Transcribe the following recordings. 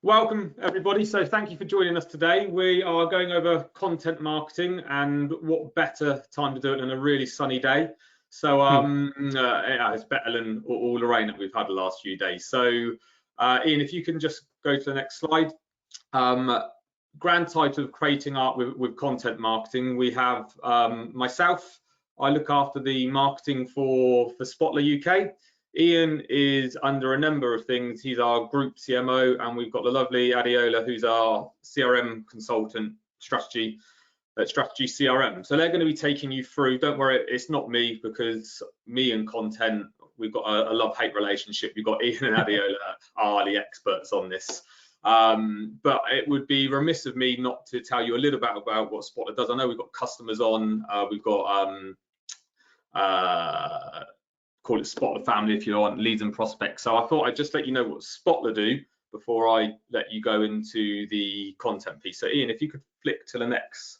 Welcome everybody. So thank you for joining us today. We are going over content marketing, and what better time to do it than a really sunny day. So it's better than all the rain that we've had the last few days. So Ian, if you can just go to the next slide. Grand title of creating art with content marketing. We have myself. I look after the marketing for SpotlerUK. Ian is under a number of things. He's our group CMO, and we've got the lovely Adiola, who's our CRM consultant, strategy CRM. So they're going to be taking you through. Don't worry, it's not me, because me and content, we've got a love-hate relationship. We've got Ian and Adiola are the experts on this. But it would be remiss of me not to tell you a little bit about what Spotler does. I know we've got customers on. We've got call it Spotler family if you want, leads and prospects. So I thought I'd just let you know what Spotler do before I let you go into the content piece. So Ian, if you could flick to the next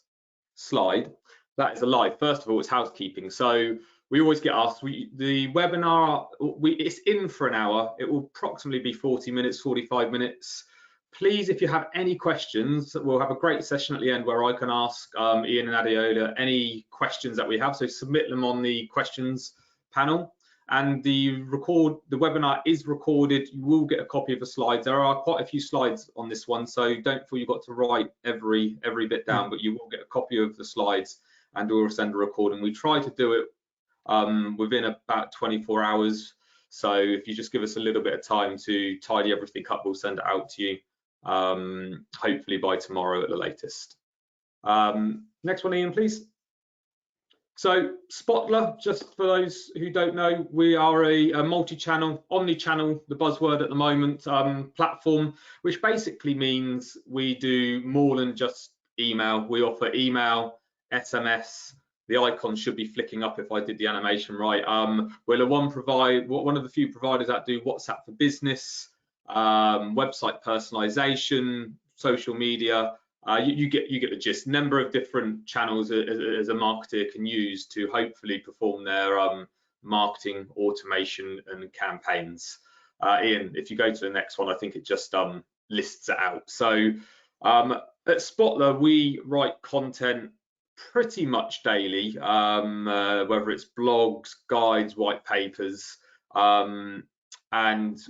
slide. That is a live. First of all, it's housekeeping. So we always get asked, the webinar, it's in for an hour. It will approximately be 40 minutes, 45 minutes. Please, if you have any questions, we'll have a great session at the end where I can ask Ian and Adiola any questions that we have. So submit them on the questions panel. And the webinar is recorded. You will get a copy of the slides. There are quite a few slides on this one, so don't feel you've got to write every bit down, but you will get a copy of the slides, and we'll send a recording. We try to do it within about 24 hours. So if you just give us a little bit of time to tidy everything up, we'll send it out to you, hopefully by tomorrow at the latest. Next one, Ian, please. So Spotler, just for those who don't know, we are a multi-channel, omni-channel, the buzzword at the moment, platform, which basically means we do more than just email. We offer email, SMS. The icon should be flicking up if I did the animation right. We're the one of the few providers that do WhatsApp for business, website personalization, social media. You get the gist. Number of different channels as a marketer can use to hopefully perform their marketing automation and campaigns. Ian, if you go to the next one, I think it just lists it out. So at Spotler, we write content pretty much daily, whether it's blogs, guides, white papers, and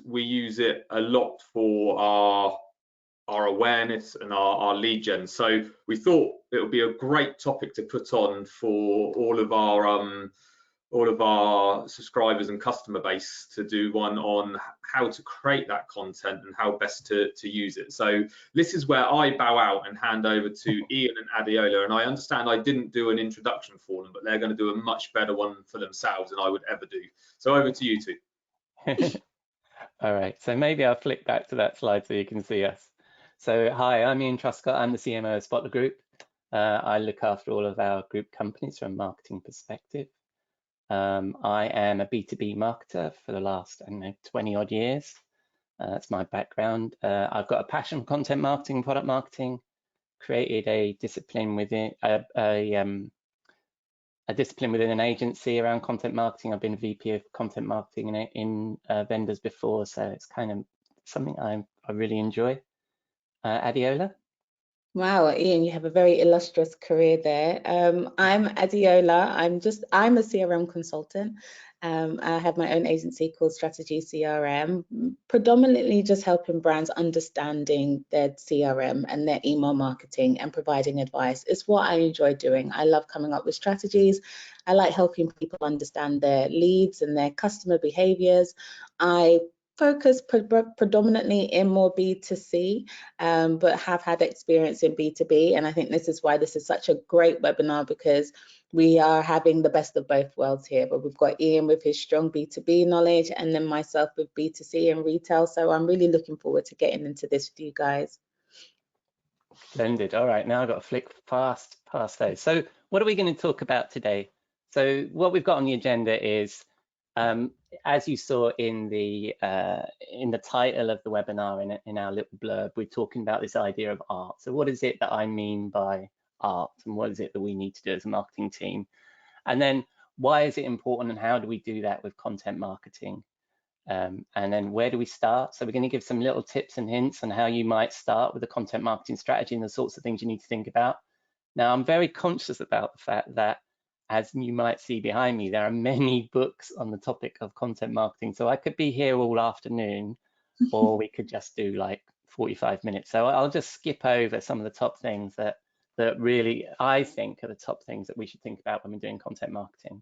we use it a lot for our awareness and our lead gen. So we thought it would be a great topic to put on for all of our subscribers and customer base, to do one on how to create that content and how best to use it. So this is where I bow out and hand over to Ian and Adiola, and I understand I didn't do an introduction for them, but they're going to do a much better one for themselves than I would ever do. So over to you two. All right, so maybe I'll flick back to that slide so you can see us. So hi, I'm Ian Truscott. I'm the CMO of Spotler Group. I look after all of our group companies from a marketing perspective. I am a B2B marketer for the last, 20 odd years. That's my background. I've got a passion for content marketing, product marketing, created a discipline within a discipline within an agency around content marketing. I've been a VP of content marketing in vendors before, so it's kind of something I really enjoy. Adiola? Wow, Ian, you have a very illustrious career there. I'm Adiola. I'm a CRM consultant. I have my own agency called Strategy CRM, predominantly just helping brands understanding their CRM and their email marketing and providing advice. It's what I enjoy doing. I love coming up with strategies. I like helping people understand their leads and their customer behaviors. I focus predominantly in more B2C, but have had experience in B2B. And I think this is why this is such a great webinar, because we are having the best of both worlds here. But we've got Ian with his strong B2B knowledge, and then myself with B2C and retail. So I'm really looking forward to getting into this with you guys. Splendid. All right, now I've got to flick past those. So what are we going to talk about today? So what we've got on the agenda is, as you saw in the title of the webinar, in our little blurb, we're talking about this idea of art. So what is it that I mean by art, and what is it that we need to do as a marketing team? And then why is it important, and how do we do that with content marketing? And then where do we start? So we're going to give some little tips and hints on how you might start with a content marketing strategy and the sorts of things you need to think about. Now, I'm very conscious about the fact that, as you might see behind me, there are many books on the topic of content marketing. So I could be here all afternoon, or we could just do like 45 minutes. So I'll just skip over some of the top things that really I think are the top things that we should think about when we're doing content marketing.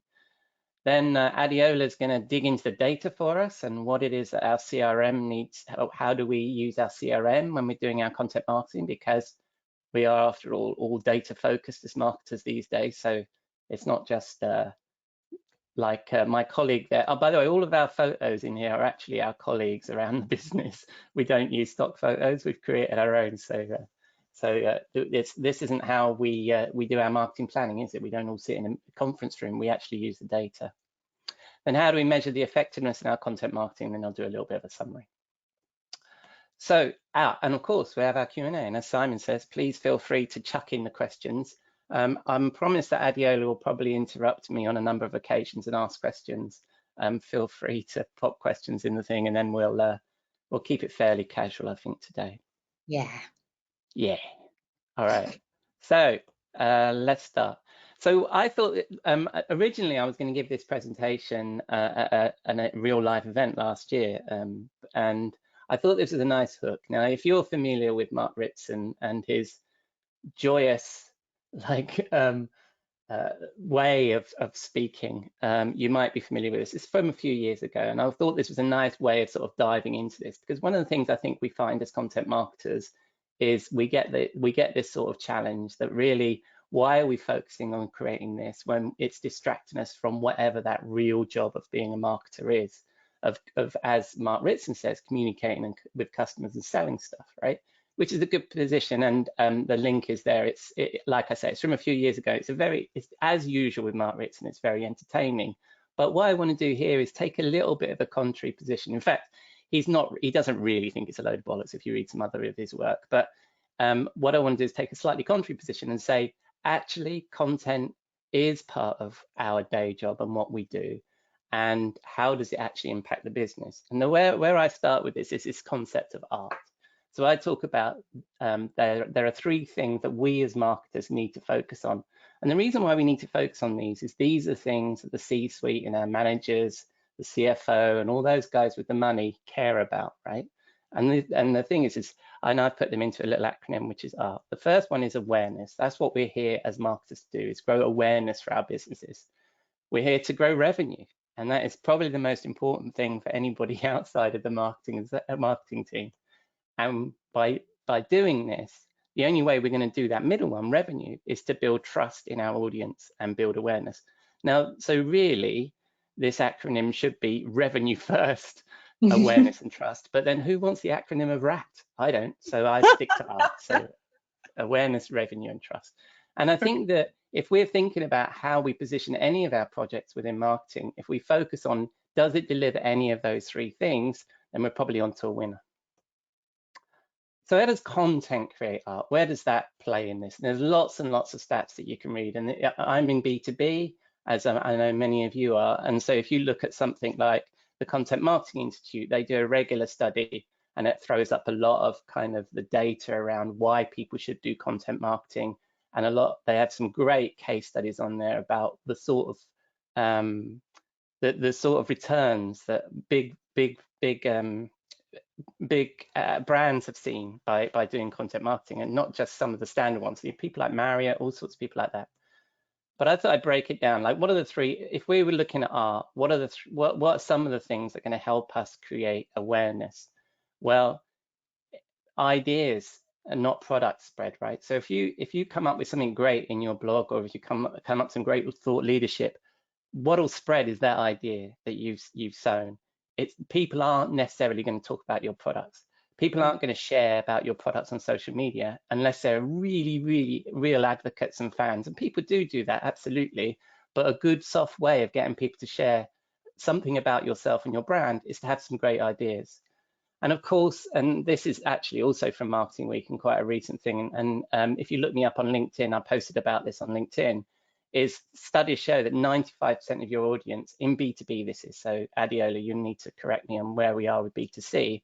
Then Adiola is going to dig into the data for us and what it is that our CRM needs. How do we use our CRM when we're doing our content marketing? Because we are, after all data focused as marketers these days. So it's not just like my colleague there. Oh, by the way, all of our photos in here are actually our colleagues around the business. We don't use stock photos. We've created our own. So this isn't how we do our marketing planning, is it? We don't all sit in a conference room. We actually use the data. Then how do we measure the effectiveness in our content marketing? Then I'll do a little bit of a summary. So, and of course, we have our Q&A. And as Simon says, please feel free to chuck in the questions. I'm promised that Adiola will probably interrupt me on a number of occasions and ask questions. Feel free to pop questions in the thing, and then we'll keep it fairly casual, I think, today. Yeah. All right. So let's start. So I thought originally I was going to give this presentation at a real life event last year, and I thought this was a nice hook. Now, if you're familiar with Mark Ritson and his joyous way of speaking, you might be familiar with this. It's from a few years ago, and I thought this was a nice way of sort of diving into this, because one of the things I think we find as content marketers is we get this sort of challenge that really, why are we focusing on creating this when it's distracting us from whatever that real job of being a marketer is, of as Mark Ritson says, communicating with customers and selling stuff, right? Which is a good position, and the link is there. It's like I say, it's from a few years ago. It's as usual with Mark Ritson. It's very entertaining. But what I want to do here is take a little bit of a contrary position. In fact, he doesn't really think it's a load of bollocks if you read some other of his work. But what I want to do is take a slightly contrary position and say, actually, content is part of our day job and what we do, and how does it actually impact the business? And where I start with this is this concept of art. So I talk about there are three things that we as marketers need to focus on. And the reason why we need to focus on these is these are things that the C-suite and our managers, the CFO, and all those guys with the money care about, right? And the thing is and I've put them into a little acronym, which is ART. The first one is awareness. That's what we're here as marketers to do, is grow awareness for our businesses. We're here to grow revenue. And that is probably the most important thing for anybody outside of the marketing team. And by doing this, the only way we're going to do that middle one, revenue, is to build trust in our audience and build awareness. Now, so really, this acronym should be revenue first, awareness and trust. But then who wants the acronym of RAT? I don't. So I stick to ART. So awareness, revenue, and trust. And I think that if we're thinking about how we position any of our projects within marketing, if we focus on does it deliver any of those three things, then we're probably onto a winner. So how does content create art? Where does that play in this? And there's lots and lots of stats that you can read. And I'm in B2B, as I know many of you are. And so if you look at something like the Content Marketing Institute, they do a regular study, and it throws up a lot of kind of the data around why people should do content marketing. And they have some great case studies on there about the sort of the sort of returns that big brands have seen by doing content marketing, and not just some of the standard ones. People like Marriott, all sorts of people like that. But I thought I'd break it down. Like, what are the three? If we were looking at art, what are some of the things that are going to help us create awareness? Well, ideas and not product spread, right? So if you come up with something great in your blog, or if you come up with some great thought leadership, what'll spread is that idea that you've sown. People aren't necessarily going to talk about your products. People aren't going to share about your products on social media unless they're really, really real advocates and fans. And people do that, absolutely. But a good soft way of getting people to share something about yourself and your brand is to have some great ideas. And of course, and this is actually also from Marketing Week and quite a recent thing. And if you look me up on LinkedIn, I posted about this on LinkedIn, is studies show that 95% of your audience in B2B, this is, so Adiola, you need to correct me on where we are with B2C,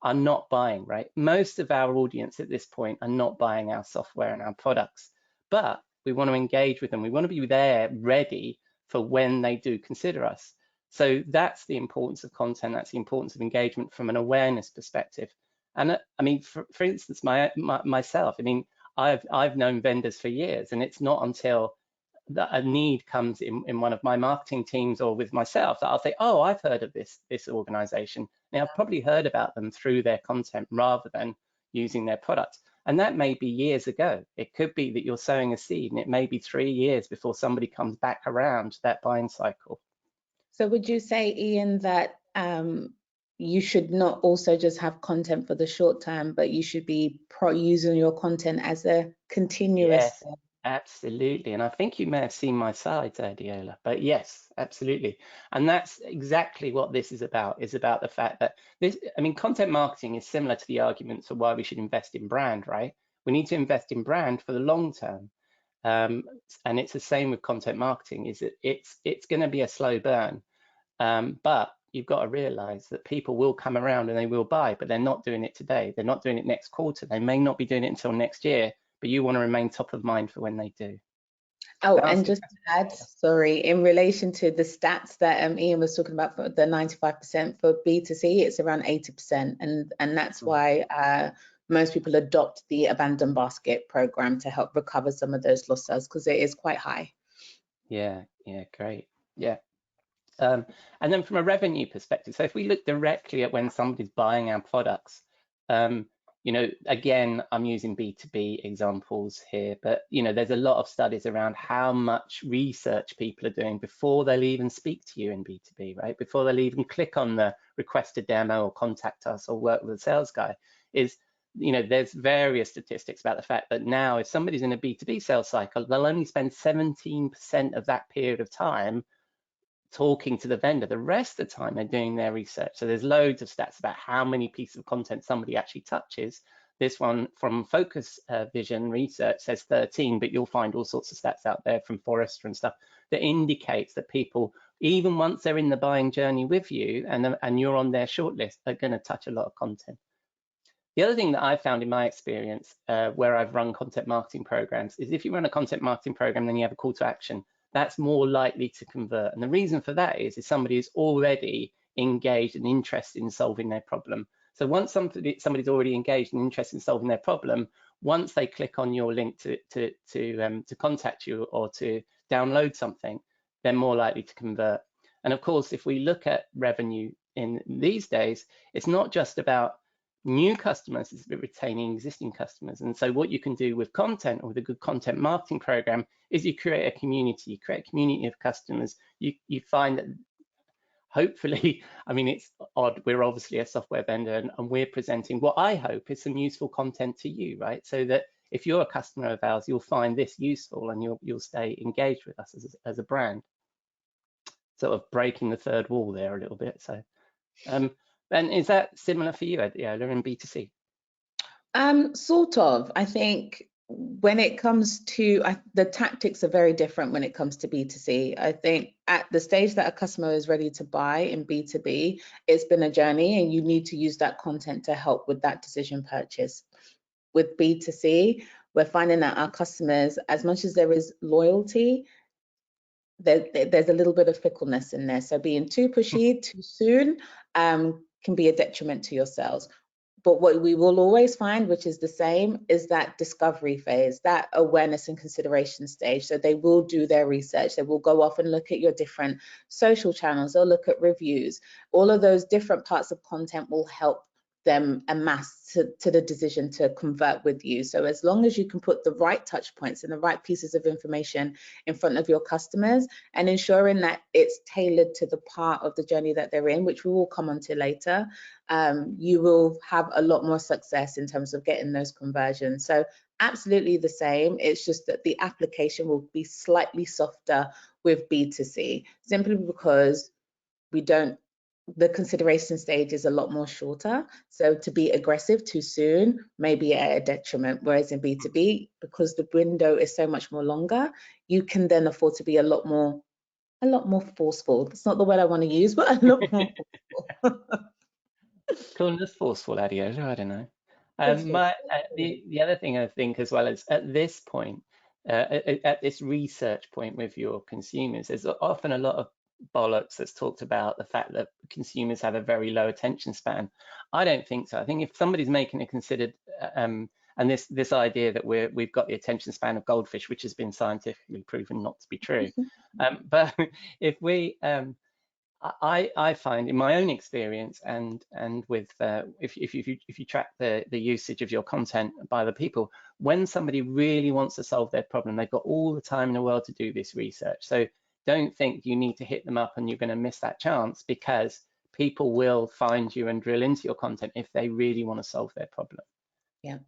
are not buying, right? Most of our audience at this point are not buying our software and our products, but we want to engage with them. We want to be there ready for when they do consider us. So that's the importance of content. That's the importance of engagement from an awareness perspective. And I mean, for instance, myself, I mean, I've known vendors for years, and it's not until a need comes in one of my marketing teams or with myself that I'll say, oh, I've heard of this organization. Now, I've probably heard about them through their content rather than using their products. And that may be years ago. It could be that you're sowing a seed, and it may be 3 years before somebody comes back around to that buying cycle. So would you say, Ian, that you should not also just have content for the short term, but you should be using your content as a continuous? Yes, absolutely. And I think you may have seen my slides, Adiola, but yes, absolutely. And that's exactly what this is about the fact that this, I mean, content marketing is similar to the arguments for why we should invest in brand, right? We need to invest in brand for the long term. And it's the same with content marketing, is that it's going to be a slow burn. But you've got to realize that people will come around and they will buy, but they're not doing it today. They're not doing it next quarter. They may not be doing it until next year, but you want to remain top of mind for when they do. Oh, and just to add, sorry, in relation to the stats that Ian was talking about for the 95% for B2C, it's around 80%. And that's why most people adopt the abandoned basket program to help recover some of those lost sales, because it is quite high. Yeah, great. Yeah. And then from a revenue perspective, so if we look directly at when somebody's buying our products, you know, again, I'm using B2B examples here, but, you know, there's a lot of studies around how much research people are doing before they'll even speak to you in B2B, right? Before they'll even click on the request a demo or contact us or work with a sales guy. Is, you know, there's various statistics about the fact that now if somebody's in a B2B sales cycle, they'll only spend 17% of that period of time talking to the vendor. The rest of the time they're doing their research. So there's loads of stats about how many pieces of content somebody actually touches. This one from Focus Vision Research says 13, but you'll find all sorts of stats out there from Forrester and stuff that indicates that people, even once they're in the buying journey with you and you're on their shortlist, are going to touch a lot of content. The other thing that I've found in my experience where I've run content marketing programs is if you run a content marketing program, then you have a call to action, that's more likely to convert. And the reason for that is somebody is already engaged and interested in solving their problem. So once somebody's already engaged and interested in solving their problem, once they click on your link to contact you or to download something, they're more likely to convert. And of course, if we look at revenue in these days, it's not just about new customers, it's about retaining existing customers. And so what you can do with content or with a good content marketing program is you create a community, you create a community of customers. You find that hopefully, I mean, it's odd, we're obviously a software vendor and we're presenting what I hope is some useful content to you, right? So that if you're a customer of ours, you'll find this useful and you'll stay engaged with us as a brand. Sort of breaking the third wall there a little bit. So and is that similar for you, Adiola, in B2C? Sort of. I think when it comes to the tactics are very different when it comes to B2C. I think at the stage that a customer is ready to buy in B2B, it's been a journey and you need to use that content to help with that decision purchase. With B2C, we're finding that our customers, as much as there is loyalty, there's a little bit of fickleness in there. So being too pushy too soon can be a detriment to your sales. But what we will always find, which is the same, is that discovery phase, that awareness and consideration stage. So they will do their research. They will go off and look at your different social channels. They'll look at reviews. All of those different parts of content will help them amass to the decision to convert with you. So as long as you can put the right touch points and the right pieces of information in front of your customers and ensuring that it's tailored to the part of the journey that they're in, which we will come on to later, you will have a lot more success in terms of getting those conversions. So absolutely the same. It's just that the application will be slightly softer with B2C, simply because we don't the consideration stage is a lot more shorter. So to be aggressive too soon may be at a detriment. Whereas in B2B, because the window is so much more longer, you can then afford to be a lot more forceful. It's not the word I want to use, but a lot more forceful. Calling us forceful, Adiola, I don't know. That's The other thing I think as well is at this point, at this research point with your consumers, there's often a lot of bollocks that's talked about the fact that consumers have a very low attention span. I don't think so. I think if somebody's making a considered, and this idea that we've got the attention span of goldfish, which has been scientifically proven not to be true, but if we I find in my own experience and with if you track the usage of your content by other people, when somebody really wants to solve their problem, they've got all the time in the world to do this research. So don't think you need to hit them up and you're going to miss that chance, because people will find you and drill into your content if they really want to solve their problem. Yeah.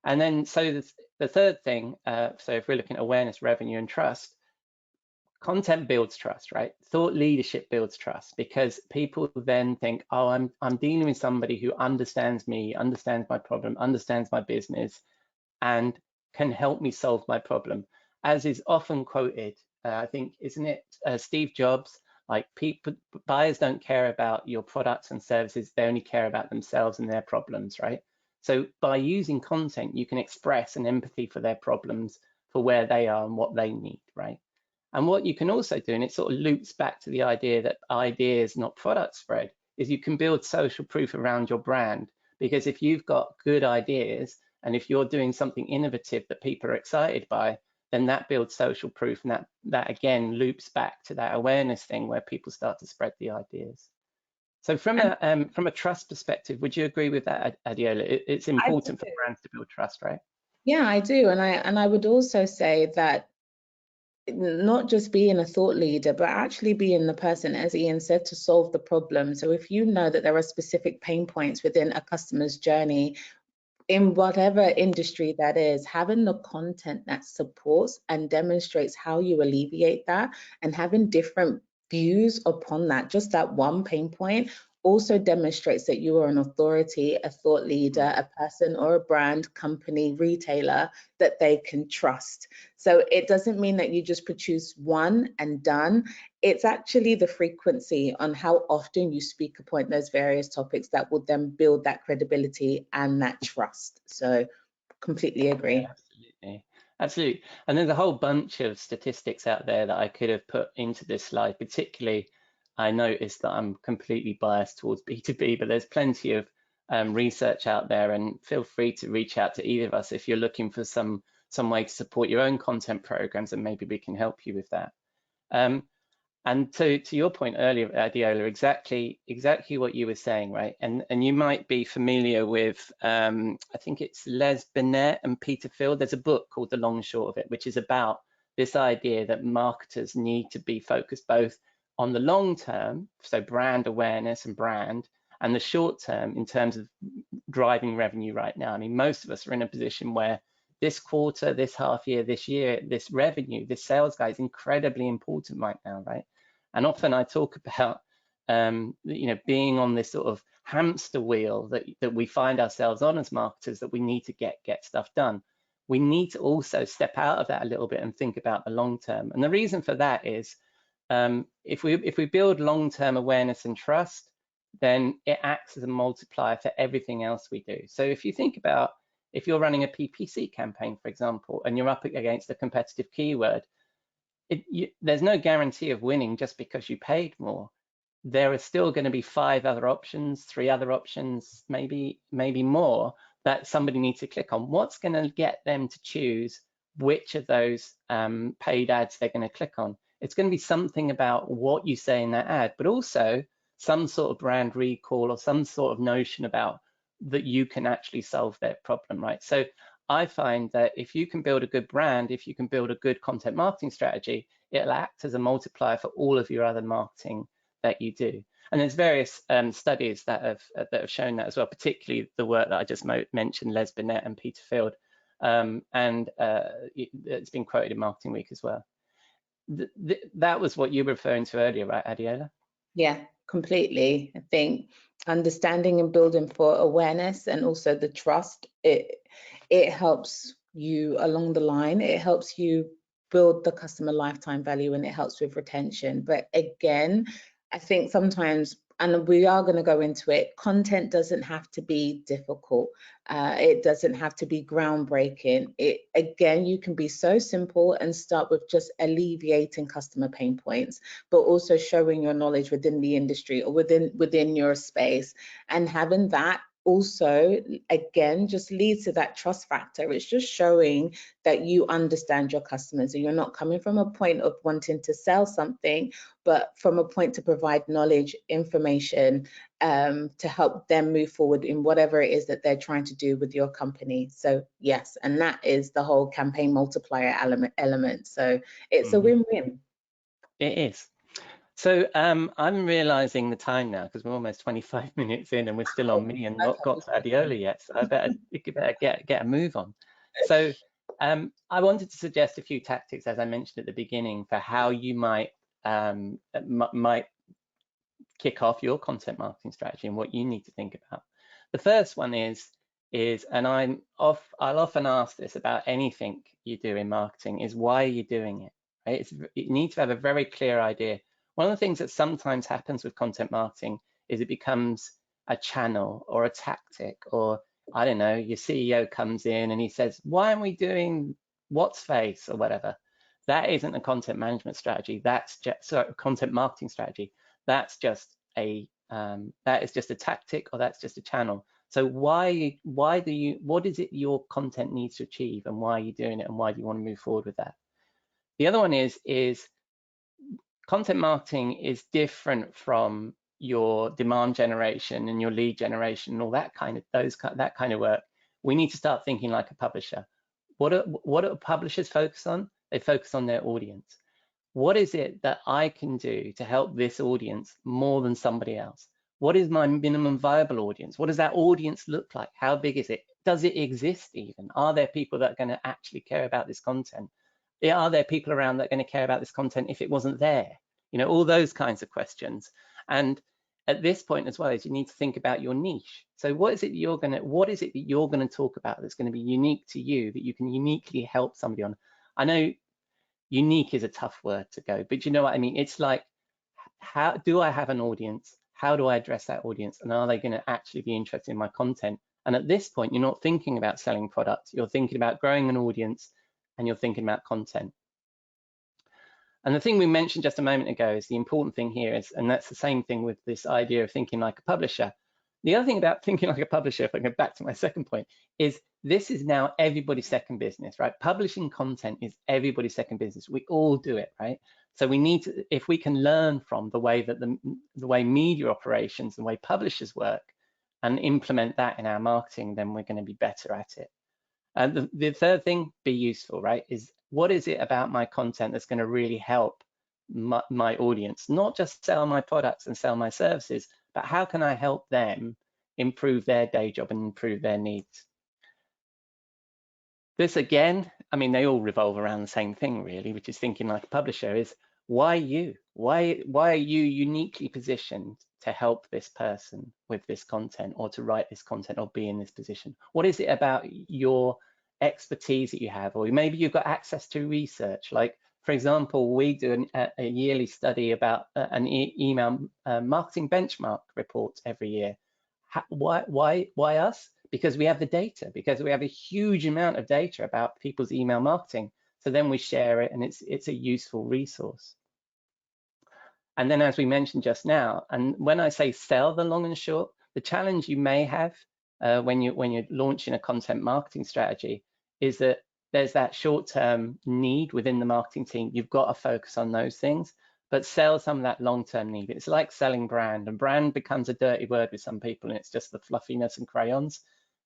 And then so the third thing, so if we're looking at awareness, revenue, and trust, content builds trust, right? Thought leadership builds trust, because people then think, oh, I'm dealing with somebody who understands me, understands my problem, understands my business, and can help me solve my problem. As is often quoted, I think, isn't it Steve Jobs? Like, people, buyers don't care about your products and services, they only care about themselves and their problems, right? So by using content, you can express an empathy for their problems, for where they are and what they need, right? And what you can also do, and it sort of loops back to the idea that ideas, not product spread, is you can build social proof around your brand. Because if you've got good ideas, and if you're doing something innovative that people are excited by, then that builds social proof, and that again loops back to that awareness thing where people start to spread the ideas. So from a trust perspective, would you agree with that, Adiola? It's important for brands to build trust, right? Yeah, I do, and I would also say that not just being a thought leader, but actually being the person, as Ian said, to solve the problem. So if you know that there are specific pain points within a customer's journey, in whatever industry that is, having the content that supports and demonstrates how you alleviate that, and having different views upon that, just that one pain point, also demonstrates that you are an authority, a thought leader, a person or a brand, company, retailer that they can trust. So it doesn't mean that you just produce one and done. It's actually the frequency on how often you speak upon those various topics that will then build that credibility and that trust. So completely agree. Yeah, absolutely. Absolutely. And there's a whole bunch of statistics out there that I could have put into this slide. Particularly, I noticed that I'm completely biased towards B2B, but there's plenty of research out there, and feel free to reach out to either of us if you're looking for some way to support your own content programs, and maybe we can help you with that. And to your point earlier, Adiola, exactly what you were saying, right? And you might be familiar with, I think it's Les Binet and Peter Field. There's a book called The Long and Short of It, which is about this idea that marketers need to be focused both on the long term, so brand awareness and brand, and the short term in terms of driving revenue right now. I mean, most of us are in a position where this quarter, this half year, this year, this revenue, this sales guy is incredibly important right now, right? And often I talk about, being on this sort of hamster wheel that we find ourselves on as marketers, that we need to get stuff done. We need to also step out of that a little bit and think about the long term. And the reason for that is, if we build long-term awareness and trust, then it acts as a multiplier for everything else we do. So if you think about, if you're running a PPC campaign, for example, and you're up against a competitive keyword, there's no guarantee of winning just because you paid more. There are still going to be 5 other options, 3 other options, maybe more, that somebody needs to click on. What's going to get them to choose which of those paid ads they're going to click on? It's going to be something about what you say in that ad, but also some sort of brand recall or some sort of notion about that you can actually solve their problem, right? So I find that if you can build a good brand, if you can build a good content marketing strategy, it'll act as a multiplier for all of your other marketing that you do. And there's various studies that have shown that as well, particularly the work that I just mentioned, Les Binet and Peter Field, and it's been quoted in Marketing Week as well. That was what you were referring to earlier, right, Adiola? Yeah, completely. I think understanding and building for awareness and also the trust, it helps you along the line. It helps you build the customer lifetime value and it helps with retention. But again, I think sometimes, and we are going to go into it, content doesn't have to be difficult. It doesn't have to be groundbreaking. Again, you can be so simple and start with just alleviating customer pain points, but also showing your knowledge within the industry or within your space, and having that also again just leads to that trust factor. It's just showing that you understand your customers and you're not coming from a point of wanting to sell something, but from a point to provide knowledge, information, to help them move forward in whatever it is that they're trying to do with your company. So yes, and that is the whole campaign multiplier element. So it's a win-win. It is. So I'm realizing the time now because we're almost 25 minutes in and we're still on me and not got to Adiola yet. So I better get a move on. So I wanted to suggest a few tactics, as I mentioned at the beginning, for how you might kick off your content marketing strategy and what you need to think about. The first one is, and I'll often ask this about anything you do in marketing, is why are you doing it? Right? You need to have a very clear idea. One of the things that sometimes happens with content marketing is it becomes a channel or a tactic, or I don't know, your CEO comes in and he says, why aren't we doing what's face or whatever? That isn't a content management strategy. That's just content marketing strategy. That's just that is just a tactic, or that's just a channel. So what is it your content needs to achieve, and why are you doing it, and why do you want to move forward with that? The other one is content marketing is different from your demand generation and your lead generation and all that kind of work. We need to start thinking like a publisher. What do publishers focus on? They focus on their audience. What is it that I can do to help this audience more than somebody else? What is my minimum viable audience? What does that audience look like? How big is it? Does it exist even? Are there people that are going to actually care about this content? Are there people around that are going to care about this content if it wasn't there? You know, all those kinds of questions. And at this point as well, is you need to think about your niche. So what is it that you're going to talk about that's going to be unique to you, that you can uniquely help somebody on? I know unique is a tough word to go, but you know what I mean? It's like, how do I have an audience? How do I address that audience? And are they going to actually be interested in my content? And at this point, you're not thinking about selling products. You're thinking about growing an audience, and you're thinking about content. And the thing we mentioned just a moment ago is the important thing here is, and that's the same thing with this idea of thinking like a publisher. The other thing about thinking like a publisher, if I go back to my second point, is this is now everybody's second business, right? Publishing content is everybody's second business. We all do it, right? So we need to, if we can learn from the way that the way media operations, the way publishers work, and implement that in our marketing, then we're going to be better at it. And the third thing, be useful, right? Is what is it about my content that's going to really help my audience? Not just sell my products and sell my services, but how can I help them improve their day job and improve their needs? This again, I mean, they all revolve around the same thing really, which is thinking like a publisher, is why you? Why are you uniquely positioned to help this person with this content, or to write this content, or be in this position? What is it about your expertise that you have? Or maybe you've got access to research. Like, for example, we do a yearly study about an email marketing benchmark report every year. Why us? Because we have the data, because we have a huge amount of data about people's email marketing. So then we share it, and it's a useful resource. And then, as we mentioned just now, and when I say sell, the long and short, the challenge you may have when you're launching a content marketing strategy is that there's that short-term need within the marketing team. You've got to focus on those things, but sell some of that long-term need. It's like selling brand, and brand becomes a dirty word with some people, and it's just the fluffiness and crayons.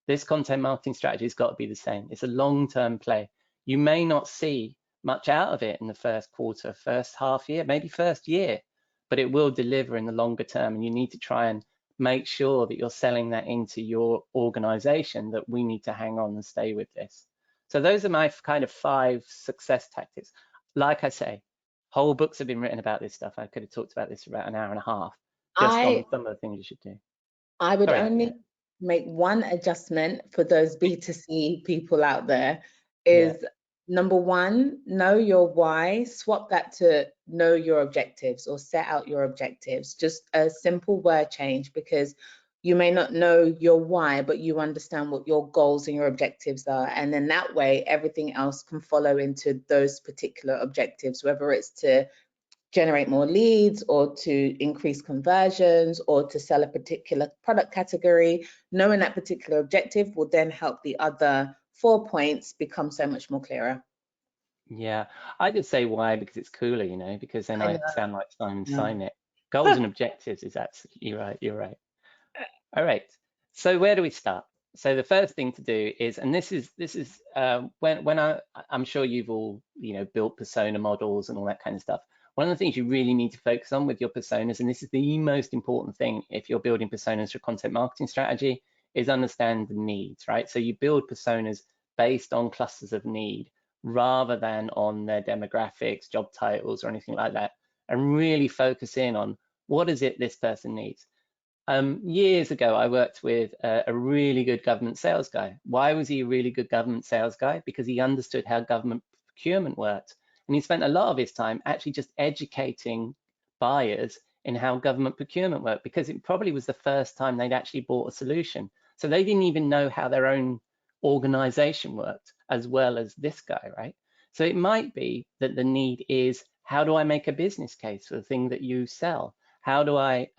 This content marketing strategy has got to be the same. It's a long-term play. You may not see much out of it in the first quarter, first half year, maybe first year, but it will deliver in the longer term, and you need to try and make sure that you're selling that into your organization, that we need to hang on and stay with this. So those are my kind of 5 success tactics. Like I say, Whole books have been written about this stuff. I could have talked about this for about an hour and a half, just on some of the things you should do. I would Sorry, only make one adjustment for those B2C people out there yeah. is number one, know your why, swap that to know your objectives or set out your objectives. Just a simple word change, because you may not know your why, but you understand what your goals and your objectives are. And then that way, everything else can follow into those particular objectives, whether it's to generate more leads or to increase conversions or to sell a particular product category. Knowing that particular objective will then help the other 4 points become so much more clearer. Yeah, I just say why because it's cooler, you know, because then I sound like Simon Sinek. Goals and objectives is absolutely right. You're right. All right. So where do we start? So the first thing to do is, and this is when I'm sure you've all, you know, built persona models and all that kind of stuff. One of the things you really need to focus on with your personas, and this is the most important thing if you're building personas for content marketing strategy, is understand the needs, right? So you build personas based on clusters of need rather than on their demographics, job titles, or anything like that, and really focus in on what is it this person needs. Years ago, I worked with a really good government sales guy. Why was he a really good government sales guy? Because he understood how government procurement worked. And he spent a lot of his time actually just educating buyers in how government procurement worked, because it probably was the first time they'd actually bought a solution. So they didn't even know how their own organization worked as well as this guy, right? So it might be that the need is, how do I make a business case for the thing that you sell? How do I,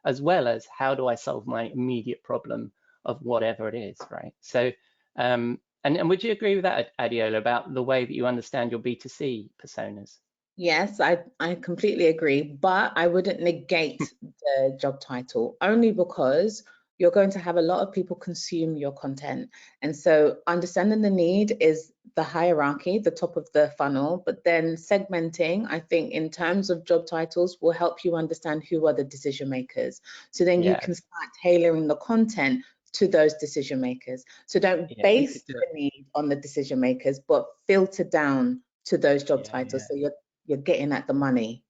as well as how do I solve my immediate problem of whatever it is, right? So, and would you agree with that, Adiola, about the way that you understand your B2C personas? Yes, I completely agree, but I wouldn't negate the job title, only because you're going to have a lot of people consume your content. And so understanding the need is the hierarchy, the top of the funnel, but then segmenting, I think in terms of job titles, will help you understand who are the decision makers. So then you can start tailoring the content to those decision makers. So don't base the need on the decision makers, but filter down to those job titles. So you're getting at the money.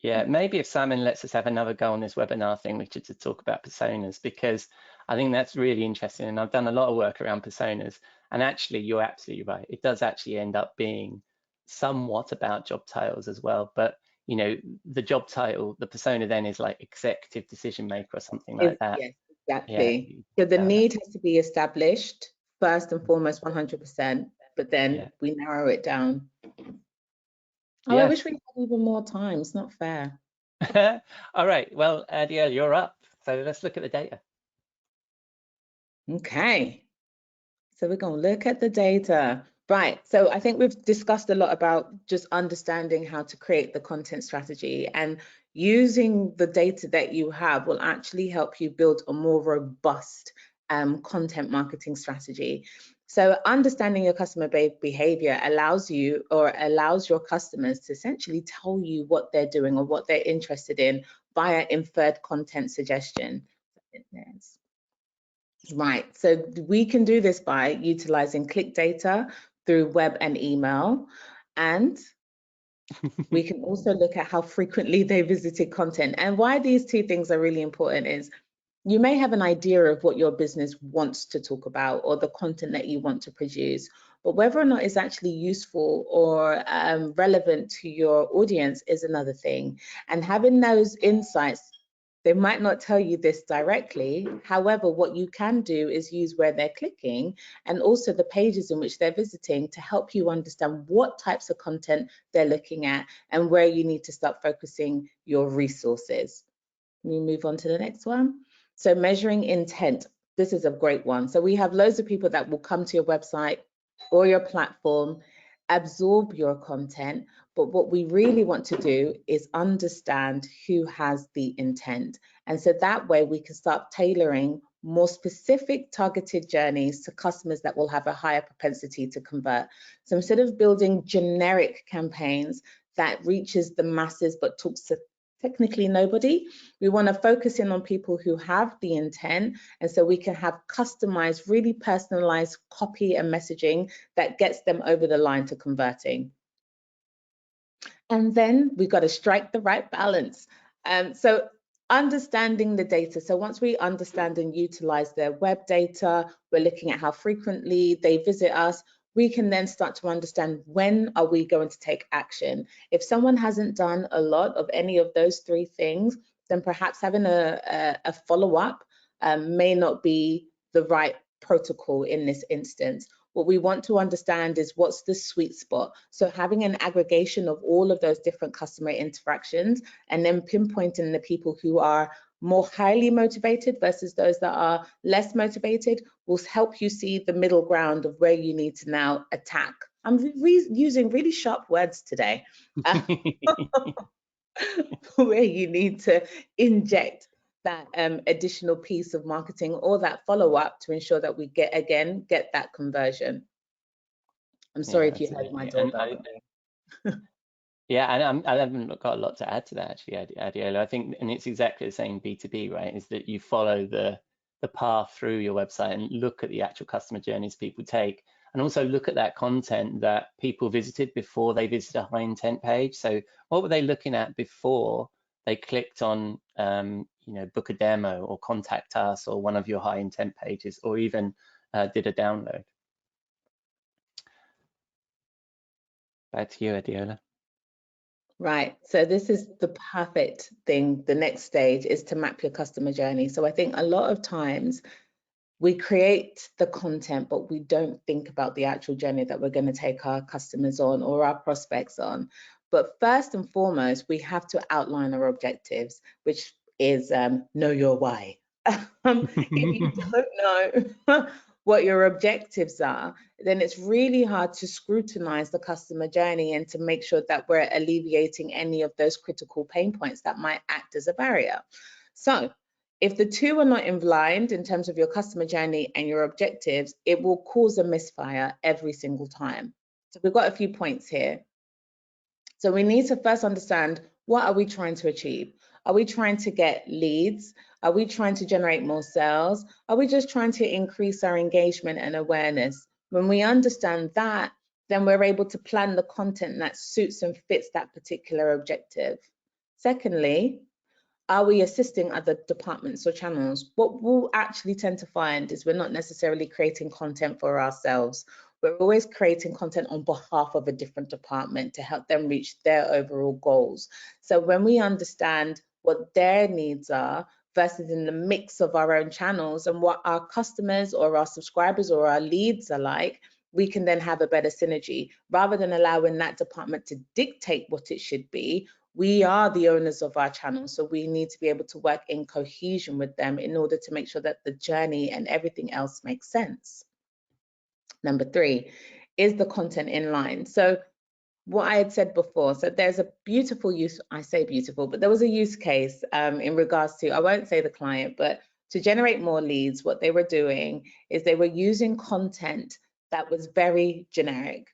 Yeah, maybe if Simon lets us have another go on this webinar thing, we should to talk about personas, because I think that's really interesting. And I've done a lot of work around personas. And actually, you're absolutely right. It does actually end up being somewhat about job titles as well. But, you know, the job title, the persona then is like executive decision maker or something like that. Yes, exactly. So the need has to be established first and foremost, 100%, but then we narrow it down. Oh, I wish we had even more time. It's not fair. All right. Well, Adiel, you're up. So let's look at the data. Okay. So we're going to look at the data. Right. So I think we've discussed a lot about just understanding how to create the content strategy, and using the data that you have will actually help you build a more robust content marketing strategy. So understanding your customer behavior allows you, or allows your customers to essentially tell you what they're doing or what they're interested in via inferred content suggestion. Right, so we can do this by utilizing click data through web and email, and we can also look at how frequently they visited content. And why these two things are really important is, you may have an idea of what your business wants to talk about or the content that you want to produce, but whether or not it's actually useful or relevant to your audience is another thing. And having those insights, they might not tell you this directly. However, what you can do is use where they're clicking and also the pages in which they're visiting to help you understand what types of content they're looking at and where you need to start focusing your resources. Can we move on to the next one? So measuring intent, this is a great one. So we have loads of people that will come to your website or your platform, absorb your content, but what we really want to do is understand who has the intent. And so that way we can start tailoring more specific targeted journeys to customers that will have a higher propensity to convert. So instead of building generic campaigns that reaches the masses but talks to technically nobody, we want to focus in on people who have the intent, and so we can have customized, really personalized copy and messaging that gets them over the line to converting. And then we've got to strike the right balance. So understanding the data. So once we understand and utilize their web data, we're looking at how frequently they visit us. We can then start to understand when are we going to take action. If someone hasn't done a lot of any of those three things, then perhaps having a follow-up may not be the right protocol in this instance. What we want to understand is what's the sweet spot. So having an aggregation of all of those different customer interactions and then pinpointing the people who are more highly motivated versus those that are less motivated will help you see the middle ground of where you need to now attack. I'm using really sharp words today. Where you need to inject that additional piece of marketing or that follow-up to ensure that we get that conversion. I'm sorry if you heard my doorbell. Yeah, and I haven't got a lot to add to that actually, Adiola. I think, and it's exactly the same B2B, right? Is that you follow the path through your website and look at the actual customer journeys people take, and also look at that content that people visited before they visited a high intent page. So what were they looking at before they clicked on, you know, book a demo or contact us or one of your high intent pages, or even did a download? Back to you, Adiola. Right, so this is the perfect thing. The next stage is to map your customer journey. So I think a lot of times we create the content, but we don't think about the actual journey that we're going to take our customers on or our prospects on. But first and foremost, we have to outline our objectives, which is know your why. If you don't know what your objectives are, then it's really hard to scrutinize the customer journey and to make sure that we're alleviating any of those critical pain points that might act as a barrier. So if the two are not aligned in terms of your customer journey and your objectives, it will cause a misfire every single time. So we've got a few points here. So we need to first understand, what are we trying to achieve? Are we trying to get leads? Are we trying to generate more sales? Are we just trying to increase our engagement and awareness? When we understand that, then we're able to plan the content that suits and fits that particular objective. Secondly, are we assisting other departments or channels? What we'll actually tend to find is we're not necessarily creating content for ourselves. We're always creating content on behalf of a different department to help them reach their overall goals. So when we understand what their needs are versus in the mix of our own channels and what our customers or our subscribers or our leads are like, we can then have a better synergy. Rather than allowing that department to dictate what it should be, we are the owners of our channel, so we need to be able to work in cohesion with them in order to make sure that the journey and everything else makes sense. Number 3, is the content in line? So what I had said before, so there's a beautiful use, I say beautiful, but there was a use case in regards to, I won't say the client, but to generate more leads, what they were doing is they were using content that was very generic,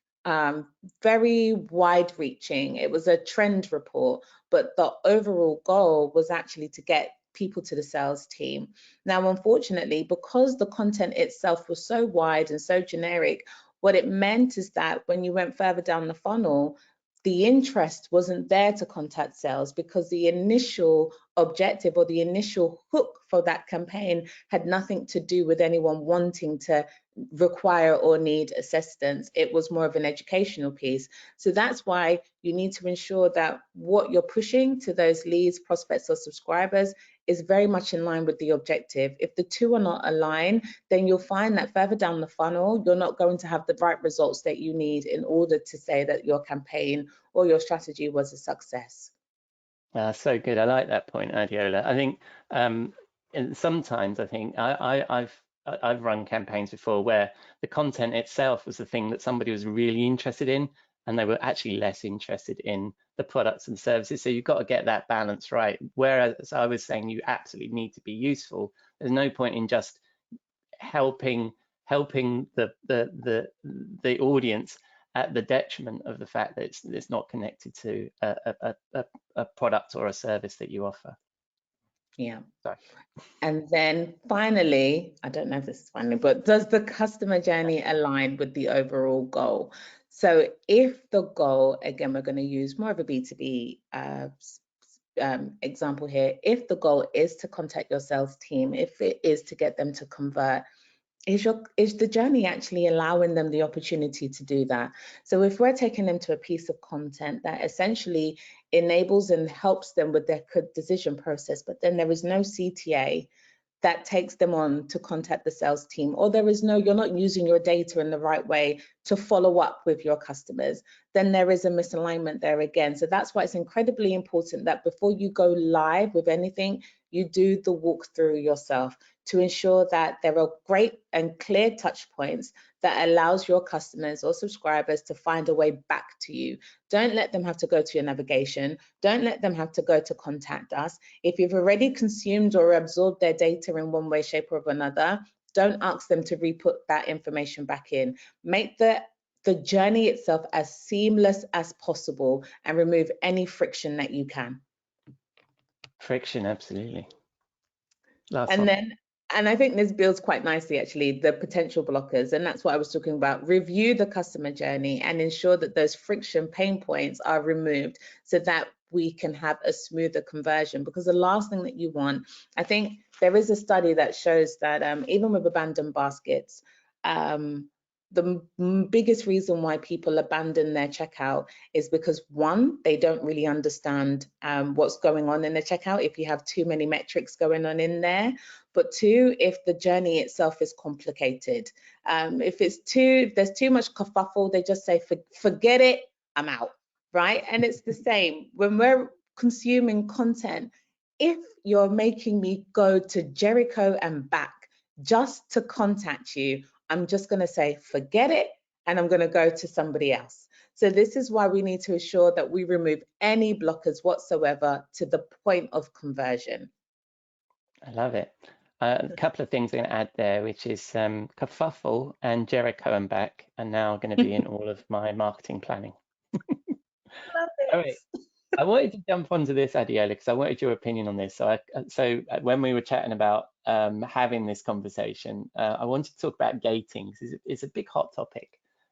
very wide reaching. It was a trend report, but the overall goal was actually to get people to the sales team. Now, unfortunately, because the content itself was so wide and so generic, what it meant is that when you went further down the funnel, the interest wasn't there to contact sales because the initial objective or the initial hook for that campaign had nothing to do with anyone wanting to require or need assistance. It was more of an educational piece. So that's why you need to ensure that what you're pushing to those leads, prospects, or subscribers is very much in line with the objective. If the two are not aligned, then you'll find that further down the funnel, you're not going to have the right results that you need in order to say that your campaign or your strategy was a success. So good. I like that point, Adiola. I think and sometimes I think I've run campaigns before where the content itself was the thing that somebody was really interested in, and they were actually less interested in the products and services. So you've got to get that balance right. Whereas I was saying you absolutely need to be useful. There's no point in just helping the audience at the detriment of the fact that it's not connected to a product or a service that you offer. Yeah. Sorry. And then finally, I don't know if this is finally, but does the customer journey align with the overall goal? So if the goal, again, we're going to use more of a B2B example here. If the goal is to contact your sales team, if it is to get them to convert, is the journey actually allowing them the opportunity to do that? So if we're taking them to a piece of content that essentially enables and helps them with their decision process, but then there is no CTA that takes them on to contact the sales team, or you're not using your data in the right way to follow up with your customers, then there is a misalignment there again. So that's why it's incredibly important that before you go live with anything, you do the walkthrough yourself to ensure that there are great and clear touch points that allows your customers or subscribers to find a way back to you. Don't let them have to go to your navigation. Don't let them have to go to contact us. If you've already consumed or absorbed their data in one way, shape, or another, don't ask them to re-put that information back in. Make the journey itself as seamless as possible and remove any friction that you can. Friction, absolutely. And I think this builds quite nicely, actually, the potential blockers. And that's what I was talking about. Review the customer journey and ensure that those friction pain points are removed so that we can have a smoother conversion. Because the last thing that you want, I think there is a study that shows that even with abandoned baskets, the biggest reason why people abandon their checkout is because, one, they don't really understand what's going on in the checkout if you have too many metrics going on in there. But two, if the journey itself is complicated. If there's too much kerfuffle, they just say, forget it, I'm out, right? And it's the same when we're consuming content. If you're making me go to Jericho and back just to contact you, I'm just going to say, forget it, and I'm going to go to somebody else. So this is why we need to ensure that we remove any blockers whatsoever to the point of conversion. I love it. A couple of things I'm going to add there, which is kerfuffle and Jericho and back are now going to be in all of my marketing planning. Love it. All right. I wanted to jump onto this, Adiola, because I wanted your opinion on this. So when we were chatting about having this conversation, I wanted to talk about gating. It's a big hot topic,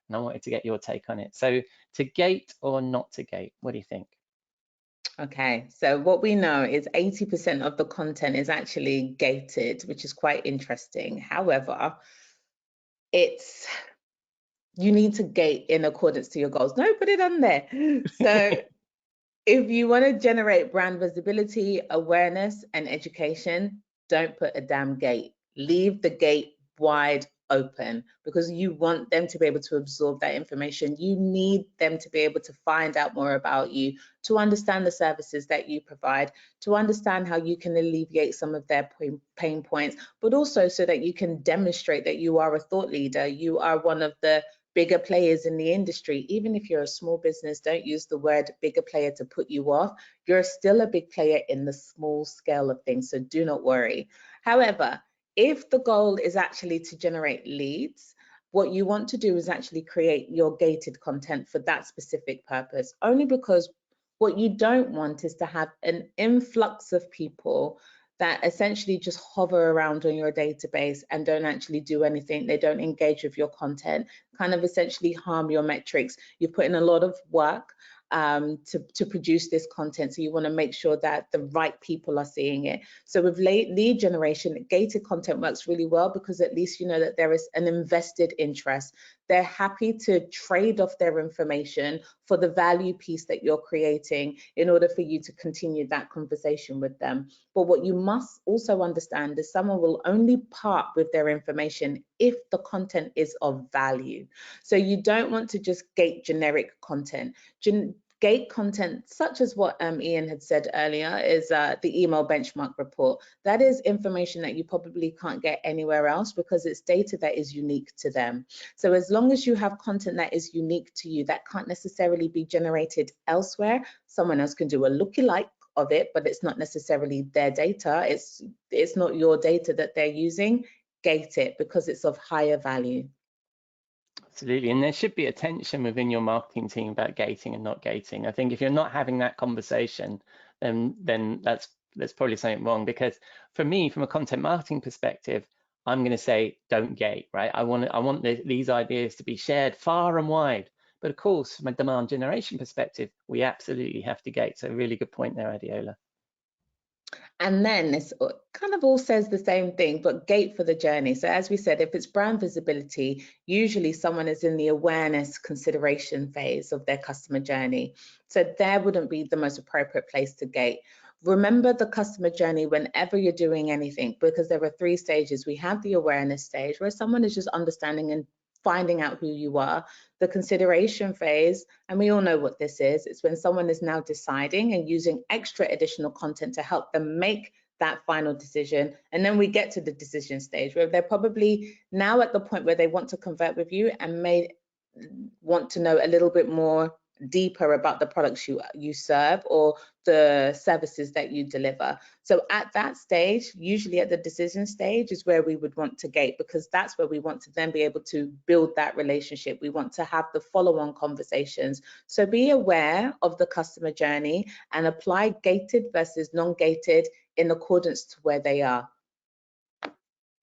and I wanted to get your take on it. So to gate or not to gate, what do you think? Okay, so what we know is 80% of the content is actually gated, which is quite interesting. However, you need to gate in accordance to your goals. No, put it on there. So if you want to generate brand visibility, awareness, and education, don't put a damn gate. Leave the gate wide open because you want them to be able to absorb that information. You need them to be able to find out more about you, to understand the services that you provide, to understand how you can alleviate some of their pain points, but also so that you can demonstrate that you are a thought leader. You are one of the bigger players in the industry. Even if you're a small business, don't use the word bigger player to put you off. You're still a big player in the small scale of things, so do not worry. However, if the goal is actually to generate leads, what you want to do is actually create your gated content for that specific purpose, only because what you don't want is to have an influx of people that essentially just hover around on your database and don't actually do anything. They don't engage with your content, kind of essentially harm your metrics. You put in a lot of work to produce this content, so you want to make sure that the right people are seeing it. So with lead generation, gated content works really well because at least you know that there is an invested interest. They're happy to trade off their information for the value piece that you're creating in order for you to continue that conversation with them. But what you must also understand is someone will only part with their information if the content is of value. So you don't want to just gate generic content. Gate content, such as what Ian had said earlier, is the email benchmark report. That is information that you probably can't get anywhere else because it's data that is unique to them. So as long as you have content that is unique to you, that can't necessarily be generated elsewhere, someone else can do a lookalike of it, but it's not necessarily their data. It's not your data that they're using. Gate it because it's of higher value. Absolutely, and there should be a tension within your marketing team about gating and not gating. I think if you're not having that conversation, then there's probably something wrong. Because for me, from a content marketing perspective, I'm going to say don't gate, right? I want these ideas to be shared far and wide But of course, from a demand generation perspective, we absolutely have to gate. So really good point there, Adiola. And then it's kind of all says the same thing, but gate for the journey. So as we said, if it's brand visibility, usually someone is in the awareness consideration phase of their customer journey. So there wouldn't be the most appropriate place to gate. Remember the customer journey whenever you're doing anything, because there are 3 stages. We have the awareness stage where someone is just understanding and finding out who you are. The consideration phase, and we all know what this is, it's when someone is now deciding and using extra additional content to help them make that final decision. And then we get to the decision stage where they're probably now at the point where they want to convert with you and may want to know a little bit more deeper about the products you serve or the services that you deliver. So at that stage, usually at the decision stage, is where we would want to gate, because that's where we want to then be able to build that relationship. We want to have the follow-on conversations. So be aware of the customer journey and apply gated versus non-gated in accordance to where they are.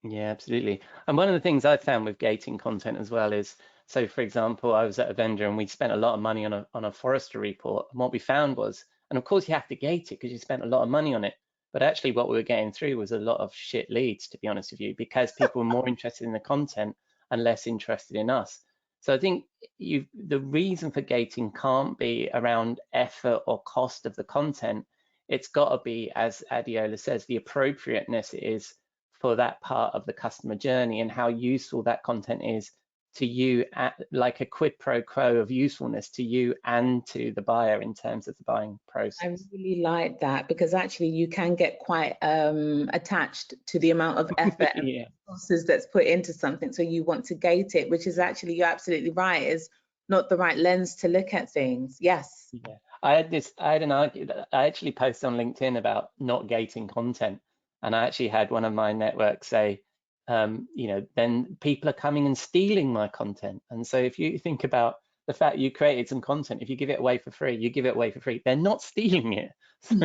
Yeah, absolutely. And one of the things I've found with gating content as well is, so for example, I was at a vendor and we spent a lot of money on a forester report. And what we found was, and of course you have to gate it because you spent a lot of money on it, but actually what we were getting through was a lot of shit leads, to be honest with you, because people were more interested in the content and less interested in us. So I think the reason for gating can't be around effort or cost of the content. It's got to be, as Adiola says, the appropriateness is for that part of the customer journey and how useful that content is to you, like a quid pro quo of usefulness to you and to the buyer in terms of the buying process. I really like that, because actually you can get quite attached to the amount of effort and resources that's put into something. So you want to gate it, which is actually, you're absolutely right, is not the right lens to look at things. Yes. Yeah, I had an argument. I actually posted on LinkedIn about not gating content. And I actually had one of my networks say, then people are coming and stealing my content. And so if you think about the fact you created some content, if you give it away for free, you give it away for free. They're not stealing it. So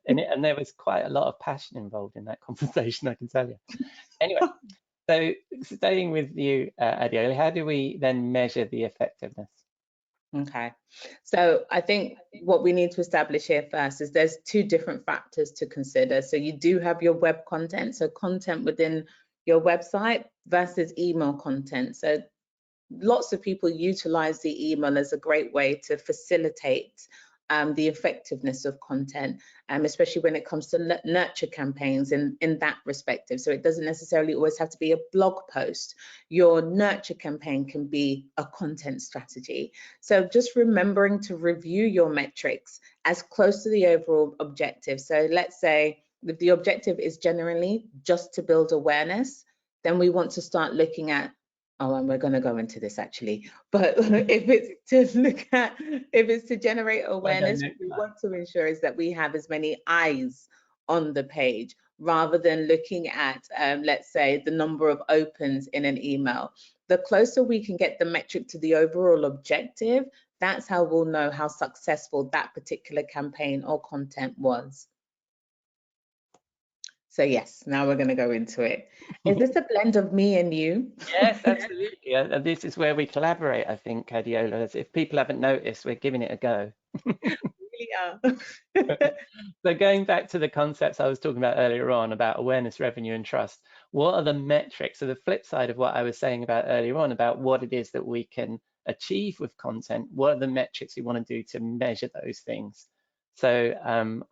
and there was quite a lot of passion involved in that conversation, I can tell you. Anyway, so staying with you, Adiola, how do we then measure the effectiveness? Okay, so I think what we need to establish here first is there's 2 different factors to consider. So you do have your web content, so content within your website versus email content. So lots of people utilize the email as a great way to facilitate the effectiveness of content, especially when it comes to nurture campaigns in that perspective. So it doesn't necessarily always have to be a blog post. Your nurture campaign can be a content strategy. So just remembering to review your metrics as close to the overall objective. So let's say if the objective is generally just to build awareness, then we want to start looking at, and we're going to go into this actually, but if it's to generate awareness, what we want to ensure is that we have as many eyes on the page rather than looking at, let's say, the number of opens in an email. The closer we can get the metric to the overall objective, that's how we'll know how successful that particular campaign or content was. So yes, now we're going to go into it. Is this a blend of me and you? Yes, absolutely. And this is where we collaborate, I think, Adiola. If people haven't noticed, we're giving it a go. We really are. So going back to the concepts I was talking about earlier on about awareness, revenue, and trust, what are the metrics? So the flip side of what I was saying about earlier on about what it is that we can achieve with content, what are the metrics we want to do to measure those things? So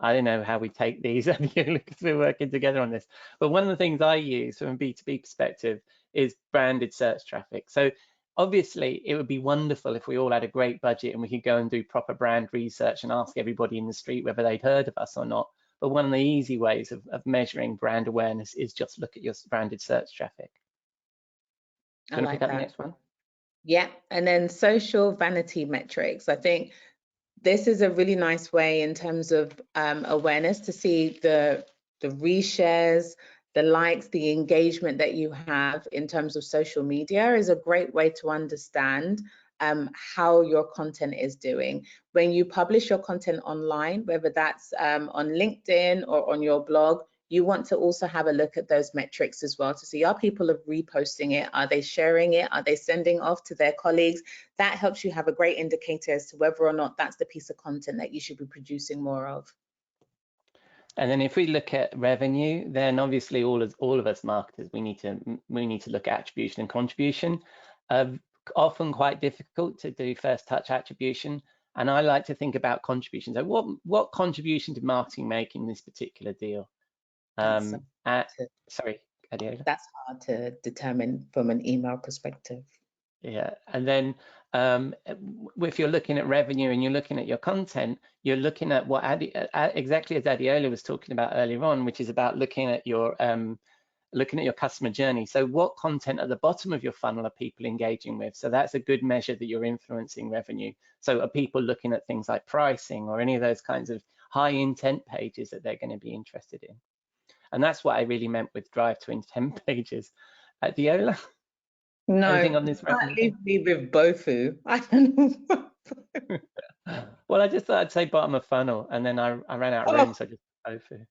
I don't know how we take these because we're working together on this. But one of the things I use from a B2B perspective is branded search traffic. So obviously, it would be wonderful if we all had a great budget and we could go and do proper brand research and ask everybody in the street whether they'd heard of us or not. But one of the easy ways of measuring brand awareness is just look at your branded search traffic. I like that. The next one? Yeah, and then social vanity metrics. I think this is a really nice way in terms of awareness to see the reshares, the likes, the engagement that you have in terms of social media is a great way to understand how your content is doing. When you publish your content online, whether that's on LinkedIn or on your blog, you want to also have a look at those metrics as well to see, are people reposting it? Are they sharing it? Are they sending off to their colleagues? That helps you have a great indicator as to whether or not that's the piece of content that you should be producing more of. And then if we look at revenue, then obviously all of us marketers, we need to look at attribution and contribution. Often quite difficult to do first touch attribution. And I like to think about contribution. So what contribution did marketing make in this particular deal? Sorry, Adiola. That's hard to determine from an email perspective. Yeah, and then if you're looking at revenue and you're looking at your content, you're looking at what exactly as Adiola was talking about earlier on, which is about looking at your customer journey. So what content at the bottom of your funnel are people engaging with? So that's a good measure that you're influencing revenue. So are people looking at things like pricing or any of those kinds of high intent pages that they're going to be interested in? And that's what I really meant with drive to intent pages. Adiola? No, anything on this leave me with Bofu. I don't know. Well, I just thought I'd say bottom of funnel, and then I ran out of room, so I just Bofu.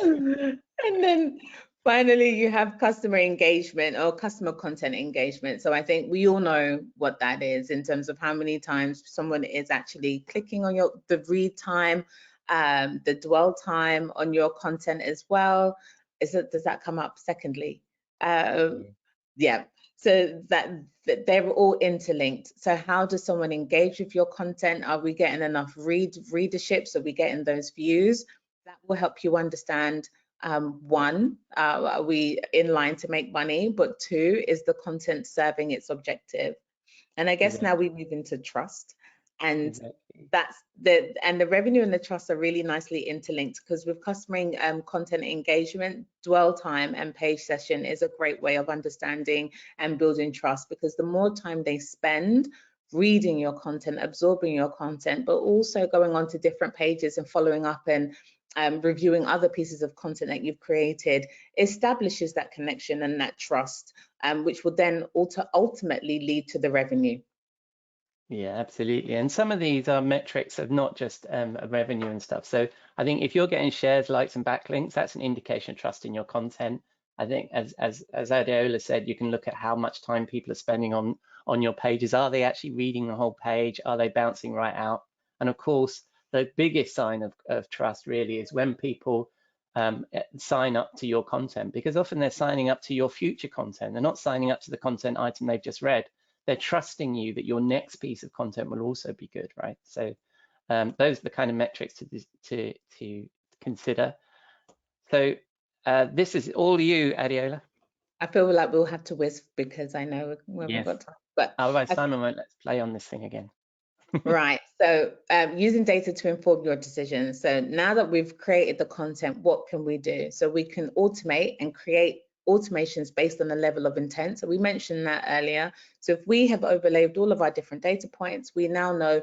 And then finally, you have customer engagement or customer content engagement. So I think we all know what that is in terms of how many times someone is actually clicking on the read time, the dwell time on your content as well. Does that come up secondly? Yeah, so that they're all interlinked. So how does someone engage with your content? Are we getting enough readerships? Are we getting those views? That will help you understand, one, are we in line to make money? But two, is the content serving its objective? And I guess now we move into trust. And that's the revenue and the trust are really nicely interlinked, because with customer content engagement, dwell time and page session is a great way of understanding and building trust, because the more time they spend reading your content, absorbing your content, but also going on to different pages and following up and reviewing other pieces of content that you've created, establishes that connection and that trust, which will then ultimately lead to the revenue. Yeah, absolutely. And some of these are metrics of not just revenue and stuff. So I think if you're getting shares, likes, and backlinks, that's an indication of trust in your content. I think as Adiola said, you can look at how much time people are spending on your pages. Are they actually reading the whole page? Are they bouncing right out? And of course, the biggest sign of trust really is when people sign up to your content, because often they're signing up to your future content. They're not signing up to the content item they've just read. They're trusting you that your next piece of content will also be good, right? So those are the kind of metrics to consider. So this is all you, Adiola. I feel like we'll have to whisk because I know we haven't got time. But otherwise, Simon won't let us play on this thing again. Right. So using data to inform your decisions. So now that we've created the content, what can we do? So we can automate and create automations based on the level of intent. So we mentioned that earlier. So if we have overlaid all of our different data points, we now know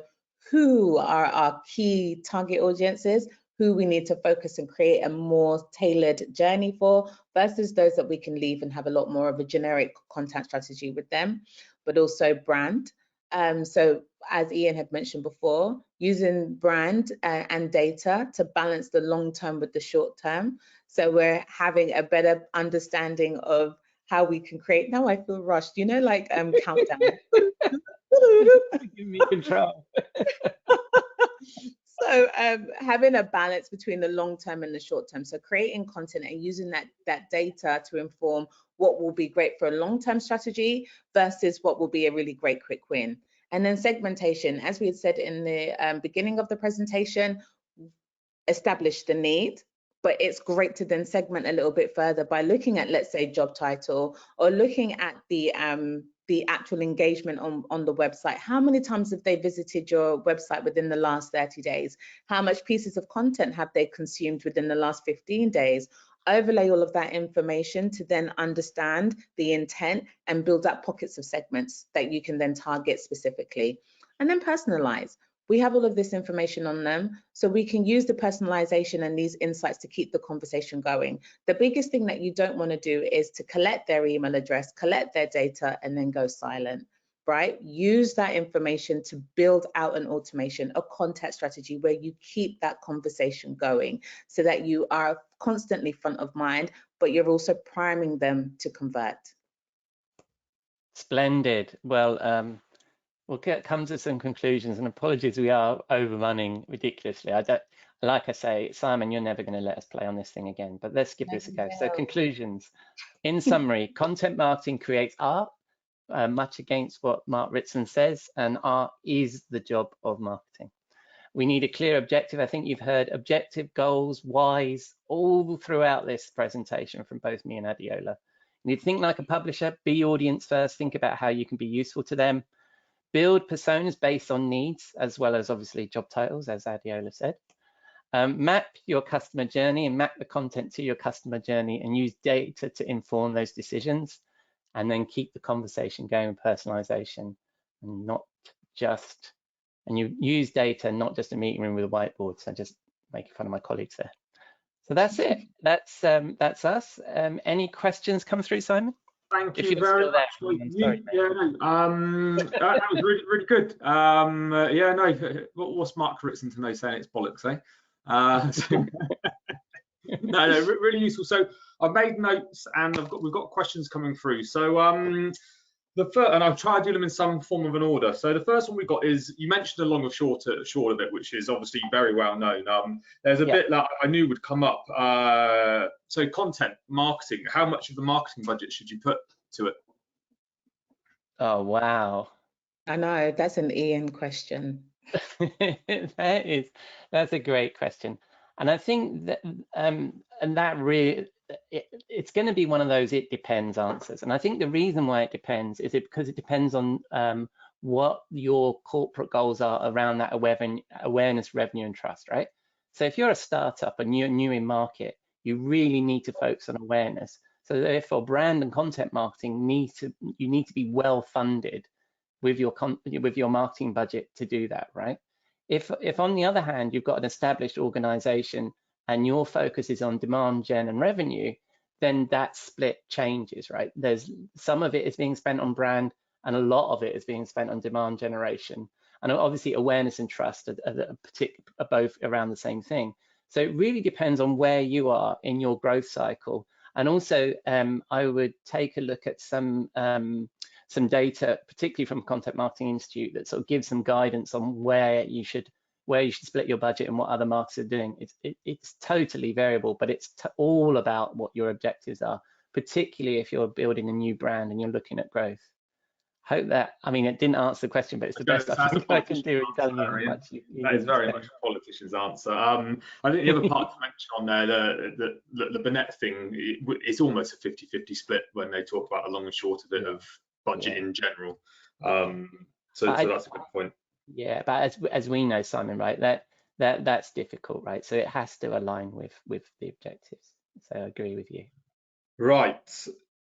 who are our key target audiences, who we need to focus and create a more tailored journey for, versus those that we can leave and have a lot more of a generic content strategy with them, but also brand. So as Ian had mentioned before, using brand and data to balance the long term with the short term. So we're having a better understanding of how we can create. Now I feel rushed, you know, like countdown. Give me control. So having a balance between the long term and the short term. So creating content and using that data to inform what will be great for a long-term strategy versus what will be a really great quick win. And then segmentation, as we had said in the beginning of the presentation, establish the need, but it's great to then segment a little bit further by looking at, let's say, job title, or looking at the actual engagement on the website. How many times have they visited your website within the last 30 days? How much pieces of content have they consumed within the last 15 days? Overlay all of that information to then understand the intent and build up pockets of segments that you can then target specifically. And then personalize. We have all of this information on them, so we can use the personalization and these insights to keep the conversation going. The biggest thing that you don't want to do is to collect their email address, collect their data, and then go silent. right? Use that information to build out an automation, a contact strategy where you keep that conversation going so that you are constantly front of mind, but you're also priming them to convert. Splendid. Well, we'll come to some conclusions, and apologies, we are overrunning ridiculously. Like I say, Simon, you're never going to let us play on this thing again, but let's give this a go. So conclusions. In summary, content marketing creates art, much against what Mark Ritson says, and art is the job of marketing. We need a clear objective. I think you've heard objective, goals, whys, all throughout this presentation from both me and Adiola. You need to think like a publisher, be audience first, think about how you can be useful to them, build personas based on needs, as well as obviously job titles, as Adiola said. Map your customer journey and map the content to your customer journey and use data to inform those decisions. And then keep the conversation going with personalization, and not just, and you use data, not just a meeting room with a whiteboard. So just making fun of my colleagues there. So that's it. That's us. Any questions come through, Simon? Thank you very much. That was really, really good. Yeah, no, what's Mark Ritson to know saying it's bollocks, eh? No, really useful. So I've made notes and we've got questions coming through. So the first, and I've tried to do them in some form of an order. So the first one we got is, you mentioned the long of short of it, which is obviously very well known. There's a bit that I knew would come up. So content marketing, how much of the marketing budget should you put to it? Oh, wow. I know, that's an Ian question. That's a great question. And I think that, and that really, it's going to be one of those it depends answers. And I think the reason why it depends is because it depends on what your corporate goals are around that awareness, revenue, and trust, right? So if you're a startup and you're new in market, you really need to focus on awareness. So therefore, brand and content marketing you need to be well funded with your marketing budget to do that, right? If on the other hand, you've got an established organization and your focus is on demand gen and revenue, then that split changes, right? There's some of it is being spent on brand and a lot of it is being spent on demand generation. And obviously awareness and trust are both around the same thing. So it really depends on where you are in your growth cycle. And also I would take a look at some data, particularly from Content Marketing Institute, that sort of gives some guidance on where you should split your budget and what other marketers are doing. It's totally variable, but it's all about what your objectives are, particularly if you're building a new brand and you're looking at growth. Hope that, I mean, it didn't answer the question, but it's the best I think I can do in telling you how much that is very much a politician's answer. I think the other part to mention on there, the Burnett thing, it's almost a 50-50 split when they talk about the long and short of it of budget in general. So that's a good point. Yeah, but as we know, Simon, right, that's difficult, right? So it has to align with the objectives. So I agree with you. Right.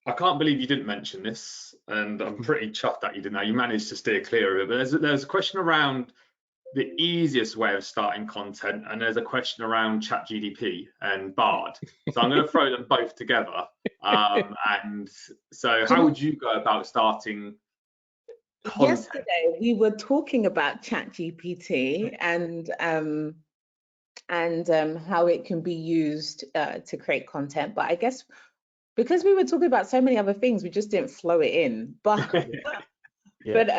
I can't believe you didn't mention this, and I'm pretty chuffed that you didn't. You managed to steer clear of it. But there's a question around the easiest way of starting content, and there's a question around ChatGPT and Bard. So I'm going to throw them both together. And so, how would you go about starting content? Yesterday we were talking about ChatGPT and how it can be used to create content, but I guess because we were talking about so many other things, we just didn't flow it in. But but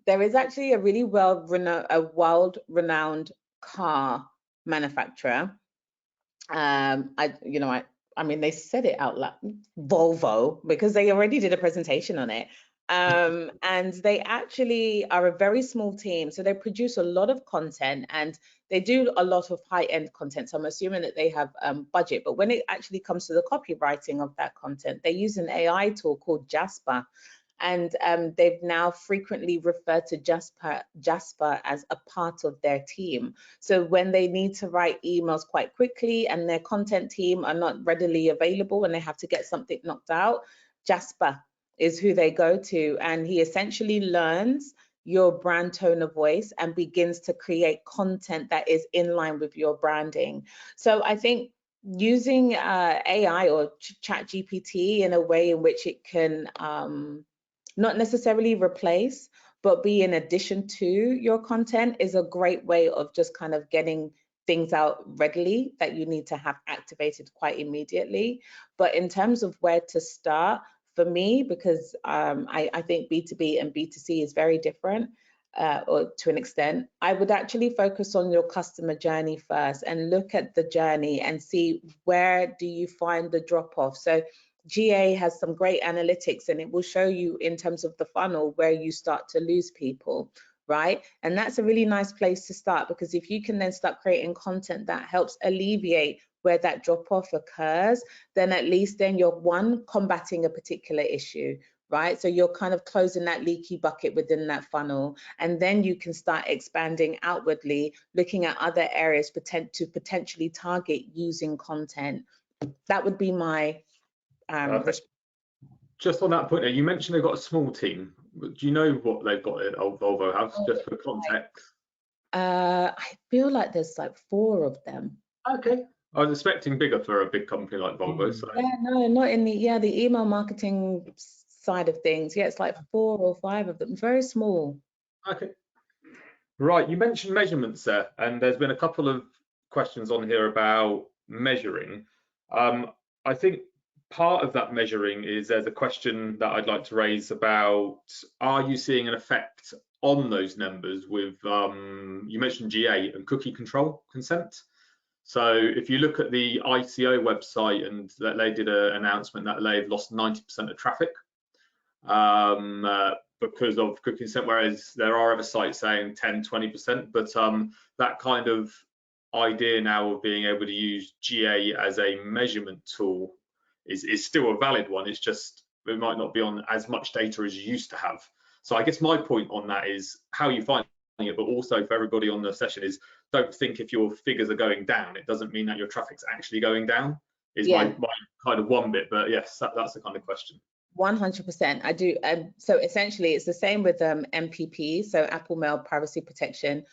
there is actually a really world-renowned car manufacturer. I mean, they said it out loud, Volvo, because they already did a presentation on it. And they actually are a very small team, so they produce a lot of content and they do a lot of high-end content. So I'm assuming that they have budget, but when it actually comes to the copywriting of that content, they use an AI tool called Jasper, and they've now frequently referred to Jasper as a part of their team. So when they need to write emails quite quickly and their content team are not readily available and they have to get something knocked out, Jasper is who they go to, and he essentially learns your brand tone of voice and begins to create content that is in line with your branding. So I think using AI or ChatGPT in a way in which it can not necessarily replace, but be in addition to your content is a great way of just kind of getting things out readily that you need to have activated quite immediately. But in terms of where to start, for me, because I think B2B and B2C is very different, or to an extent, I would actually focus on your customer journey first and look at the journey and see where do you find the drop off. So GA has some great analytics and it will show you in terms of the funnel where you start to lose people, right? And that's a really nice place to start, because if you can then start creating content that helps alleviate where that drop off occurs, then at least then you're combating a particular issue, right? So you're kind of closing that leaky bucket within that funnel, and then you can start expanding outwardly, looking at other areas to potentially target using content. That would be my just on that point there, you mentioned they've got a small team. Do you know what they've got at Volvo House, just for context? I feel like there's like 4 of them. Okay. I was expecting bigger for a big company like Volvo. So. Yeah, no, not in the email marketing side of things. Yeah, it's like 4 or 5 of them, very small. Okay. Right, you mentioned measurements there, and there's been a couple of questions on here about measuring. I think part of that measuring is there's a question that I'd like to raise about, are you seeing an effect on those numbers with, you mentioned GA and cookie control consent. So if you look at the ICO website, and that they did an announcement that they've lost 90% of traffic because of cookie consent, whereas there are other sites saying 10, 20%. But that kind of idea now of being able to use GA as a measurement tool is still a valid one. It's just it might not be on as much data as you used to have. So I guess my point on that is how you find it, but also for everybody on the session is, don't think if your figures are going down, it doesn't mean that your traffic's actually going down, is my kind of one bit. But yes, that's the kind of question. 100%, I do. So essentially it's the same with MPP, so Apple Mail Privacy Protection,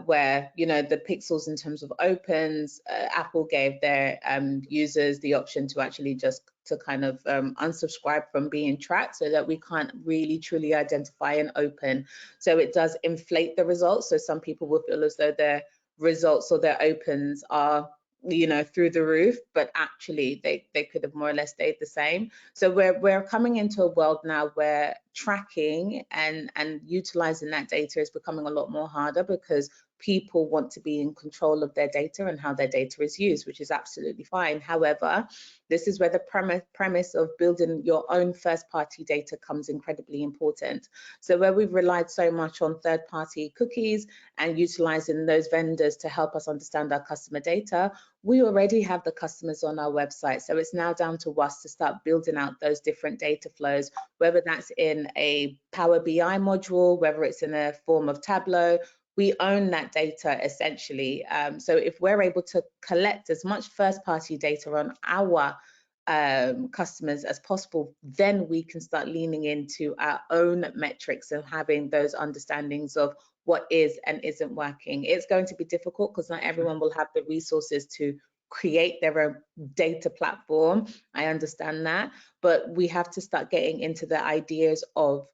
where, you know, the pixels in terms of opens, Apple gave their users the option to actually just to kind of unsubscribe from being tracked, so that we can't really truly identify an open. So it does inflate the results. So some people will feel as though their results or their opens are, you know, through the roof, but actually they could have more or less stayed the same. So we're coming into a world now where tracking and utilizing that data is becoming a lot more harder, because people want to be in control of their data and how their data is used, which is absolutely fine. However, this is where the premise of building your own first-party data comes incredibly important. So where we've relied so much on third-party cookies and utilizing those vendors to help us understand our customer data, we already have the customers on our website. So it's now down to us to start building out those different data flows, whether that's in a Power BI module, whether it's in a form of Tableau. We own that data essentially. So if we're able to collect as much first-party data on our customers as possible, then we can start leaning into our own metrics and having those understandings of what is and isn't working. It's going to be difficult because not everyone will have the resources to create their own data platform. I understand that, but we have to start getting into the ideas of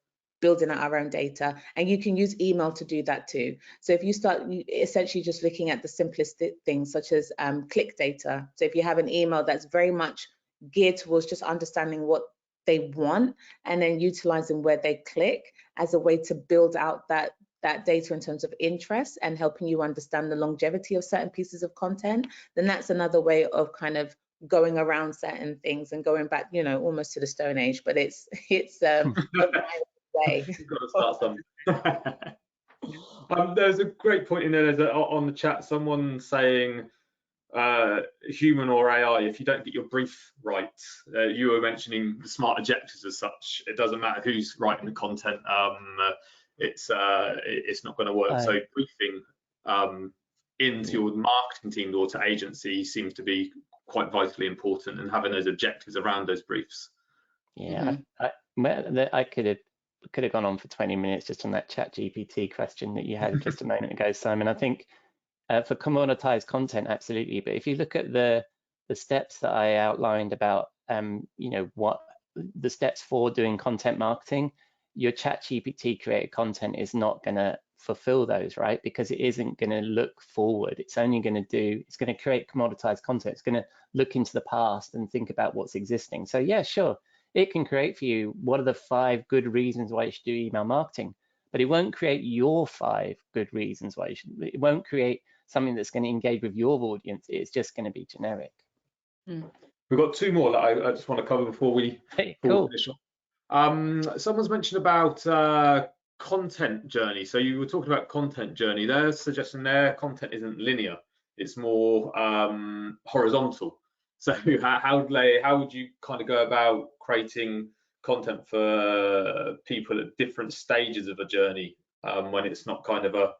building out our own data, and you can use email to do that too. So if you start essentially just looking at the simplest things such as click data. So if you have an email that's very much geared towards just understanding what they want and then utilizing where they click as a way to build out that data in terms of interest and helping you understand the longevity of certain pieces of content, then that's another way of kind of going around certain things and going back, you know, almost to the Stone Age, but it's way. You've got to start something. There's a great point in there on the chat, someone saying human or AI, if you don't get your brief right, you were mentioning the smart objectives as such, it doesn't matter who's writing the content, it's not going to work. So briefing into your marketing team or to agency seems to be quite vitally important, and having those objectives around those briefs. Yeah, I could have gone on for 20 minutes just on that ChatGPT question that you had just a moment ago, Simon. I think for commoditized content, absolutely. But if you look at the steps that I outlined about, you know, what the steps for doing content marketing, your ChatGPT created content is not going to fulfill those, right? Because it isn't going to look forward. It's only going to it's going to create commoditized content. It's going to look into the past and think about what's existing. So yeah, sure, it can create for you what are the 5 good reasons why you should do email marketing, but it won't create your 5 good reasons why you should. It won't create something that's going to engage with your audience. It's just going to be generic. We've got 2 more that I just want to cover before we finish off. Someone's mentioned about content journey. So you were talking about content journey. They're suggesting their content isn't linear. It's more horizontal. So how would you kind of go about creating content for people at different stages of a journey when it's not kind of a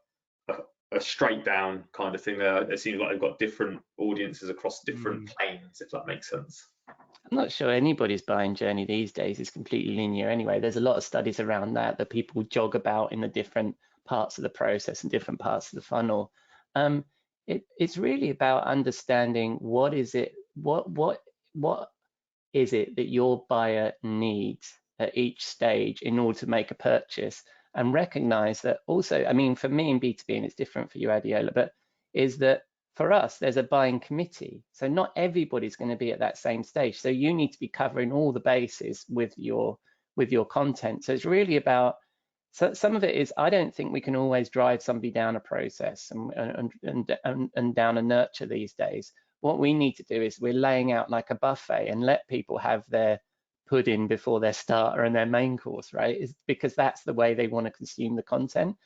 straight down kind of thing? It seems like they've got different audiences across different planes, if that makes sense. I'm not sure anybody's buying journey these days is completely linear anyway. There's a lot of studies around that people jog about in the different parts of the process and different parts of the funnel. It's really about understanding what is it that your buyer needs at each stage in order to make a purchase, and recognize that also, I mean, for me in B2B, and it's different for you, Adiola, but is that for us, there's a buying committee. So not everybody's going to be at that same stage. So you need to be covering all the bases with your content. So it's really about, so some of it is, I don't think we can always drive somebody down a process and down a nurture these days. What we need to do is we're laying out like a buffet and let people have their pudding before their starter and their main course, right? Is because that's the way they want to consume the content.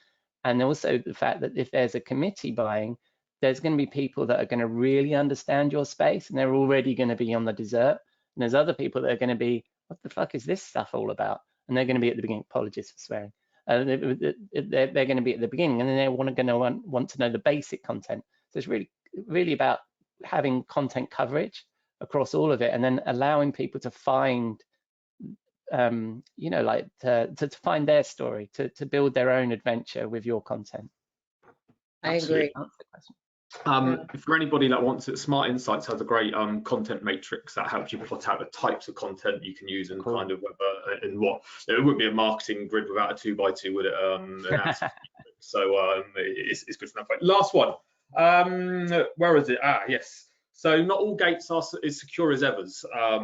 And also the fact that if there's a committee buying, there's going to be people that are going to really understand your space and they're already going to be on the dessert. And there's other people that are going to be, what the fuck is this stuff all about? And they're going to be at the beginning. Apologies for swearing. They're going to be at the beginning, and then they're want to know the basic content. So it's really about having content coverage across all of it, and then allowing people to find, like to find their story, to build their own adventure with your content. I agree. For anybody that wants it, Smart Insights has a great content matrix that helps you plot out the types of content you can use and kind of and what. It wouldn't be a marketing grid without a 2x2, would it? So it's good to know. Last one. Where is it? Yes. So not all gates are as secure as others. I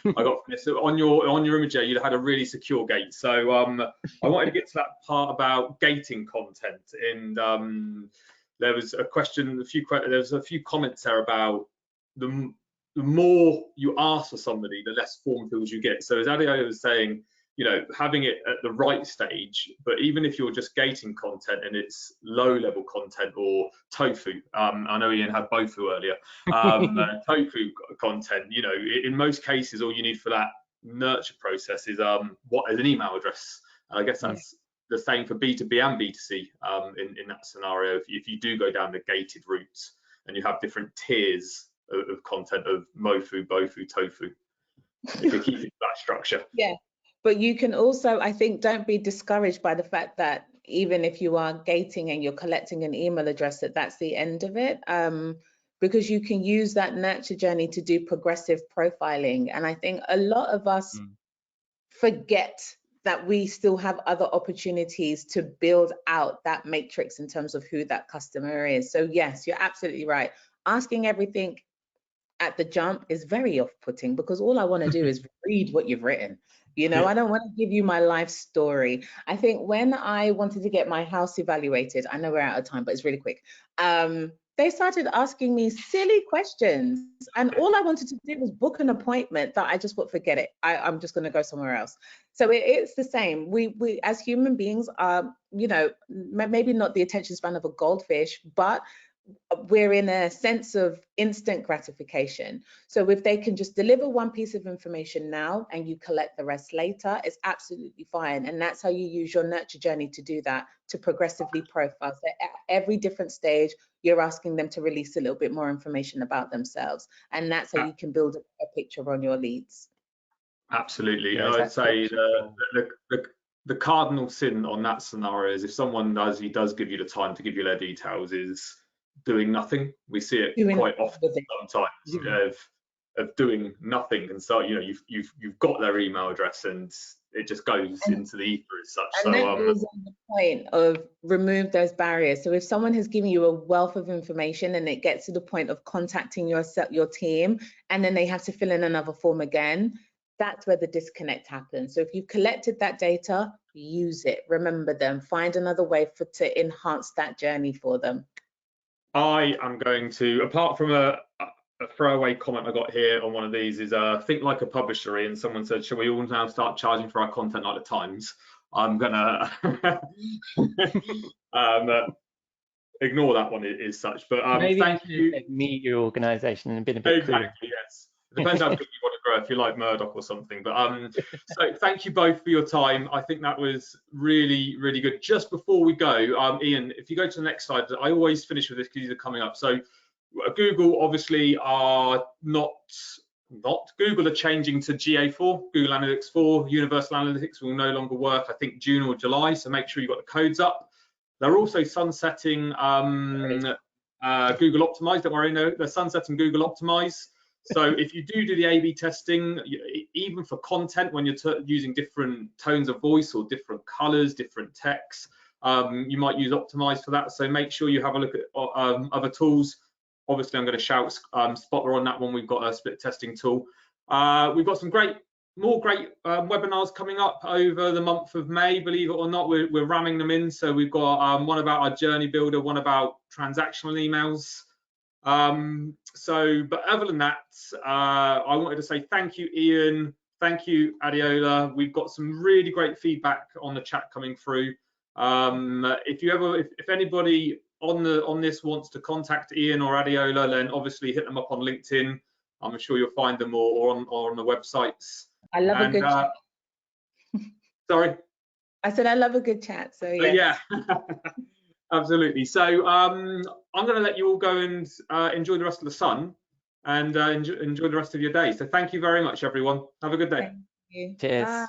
got this on your image here. You had a really secure gate. So I wanted to get to that part about gating content, and there was a question, there was a few comments there about the more you ask for somebody, the less form fills you get. So as Adiola was saying, having it at the right stage, but even if you're just gating content and it's low level content or tofu, I know Ian had bofu earlier, tofu content, in most cases, all you need for that nurture process is what is an email address. I guess that's the same for B2B and B2C in that scenario. If you do go down the gated routes and you have different tiers of content of mofu, bofu, tofu, if you keep it that structure. Yeah. But you can also, I think, don't be discouraged by the fact that even if you are gating and you're collecting an email address, that's the end of it, because you can use that nurture journey to do progressive profiling. And I think a lot of us forget that we still have other opportunities to build out that matrix in terms of who that customer is. So yes, you're absolutely right. Asking everything at the jump is very off-putting, because all I want to do is read what you've written. I don't want to give you my life story. I think when I wanted to get my house evaluated, I know we're out of time, but it's really quick. They started asking me silly questions, and all I wanted to do was book an appointment that I just thought, forget it. I'm just going to go somewhere else. So it's the same. We as human beings are, maybe not the attention span of a goldfish, but we're in a sense of instant gratification. So if they can just deliver one piece of information now and you collect the rest later, it's absolutely fine. And that's how you use your nurture journey to do that, to progressively profile. So at every different stage, you're asking them to release a little bit more information about themselves. And that's how you can build a picture on your leads. Absolutely. Yeah, I'd say the cardinal sin on that scenario is if someone does give you the time to give you their details, is doing nothing. We see it quite often sometimes. of doing nothing. And so, you know, you've got their email address and it just goes into the ether as such. And So that goes on the point of remove those barriers. So if someone has given you a wealth of information and it gets to the point of contacting your team, and then they have to fill in another form again, that's where the disconnect happens. So if you've collected that data, use it, remember them, find another way to enhance that journey for them. I am going to, apart from a throwaway comment I got here on one of these, is think like a publisher, and someone said, shall we all now start charging for our content like the Times? I'm gonna ignore that one is such, but maybe thank you. Meet your organisation and been a bit Exactly, cool. yes. It depends how big you want to grow, if you like Murdoch or something. But so thank you both for your time. I think that was really, really good. Just before we go, Ian, if you go to the next slide, I always finish with this because these are coming up. So Google obviously are not Google are changing to GA4, Google Analytics 4. Universal Analytics will no longer work, I think, June or July. So make sure you've got the codes up. They're also sunsetting Google Optimize. Don't worry, no, they're sunsetting Google Optimize. So if you do the A/B testing, even for content, when you're using different tones of voice or different colors, different text, you might use Optimize for that. So make sure you have a look at other tools. Obviously, I'm going to shout Spotler on that one. We've got a split testing tool. We've got some more great webinars coming up over the month of May. Believe it or not, we're ramming them in. So we've got one about our journey builder, one about transactional emails. But other than that, I wanted to say thank you, Ian. Thank you, Adiola. We've got some really great feedback on the chat coming through. If anybody on this wants to contact Ian or Adiola, then obviously hit them up on LinkedIn. I'm sure you'll find them or on the websites. I love a good chat. Sorry? I said I love a good chat, so yeah. Yeah, absolutely. So I'm going to let you all go and enjoy the rest of the sun and enjoy the rest of your day. So thank you very much, everyone. Have a good day. Thank you. Cheers. Bye.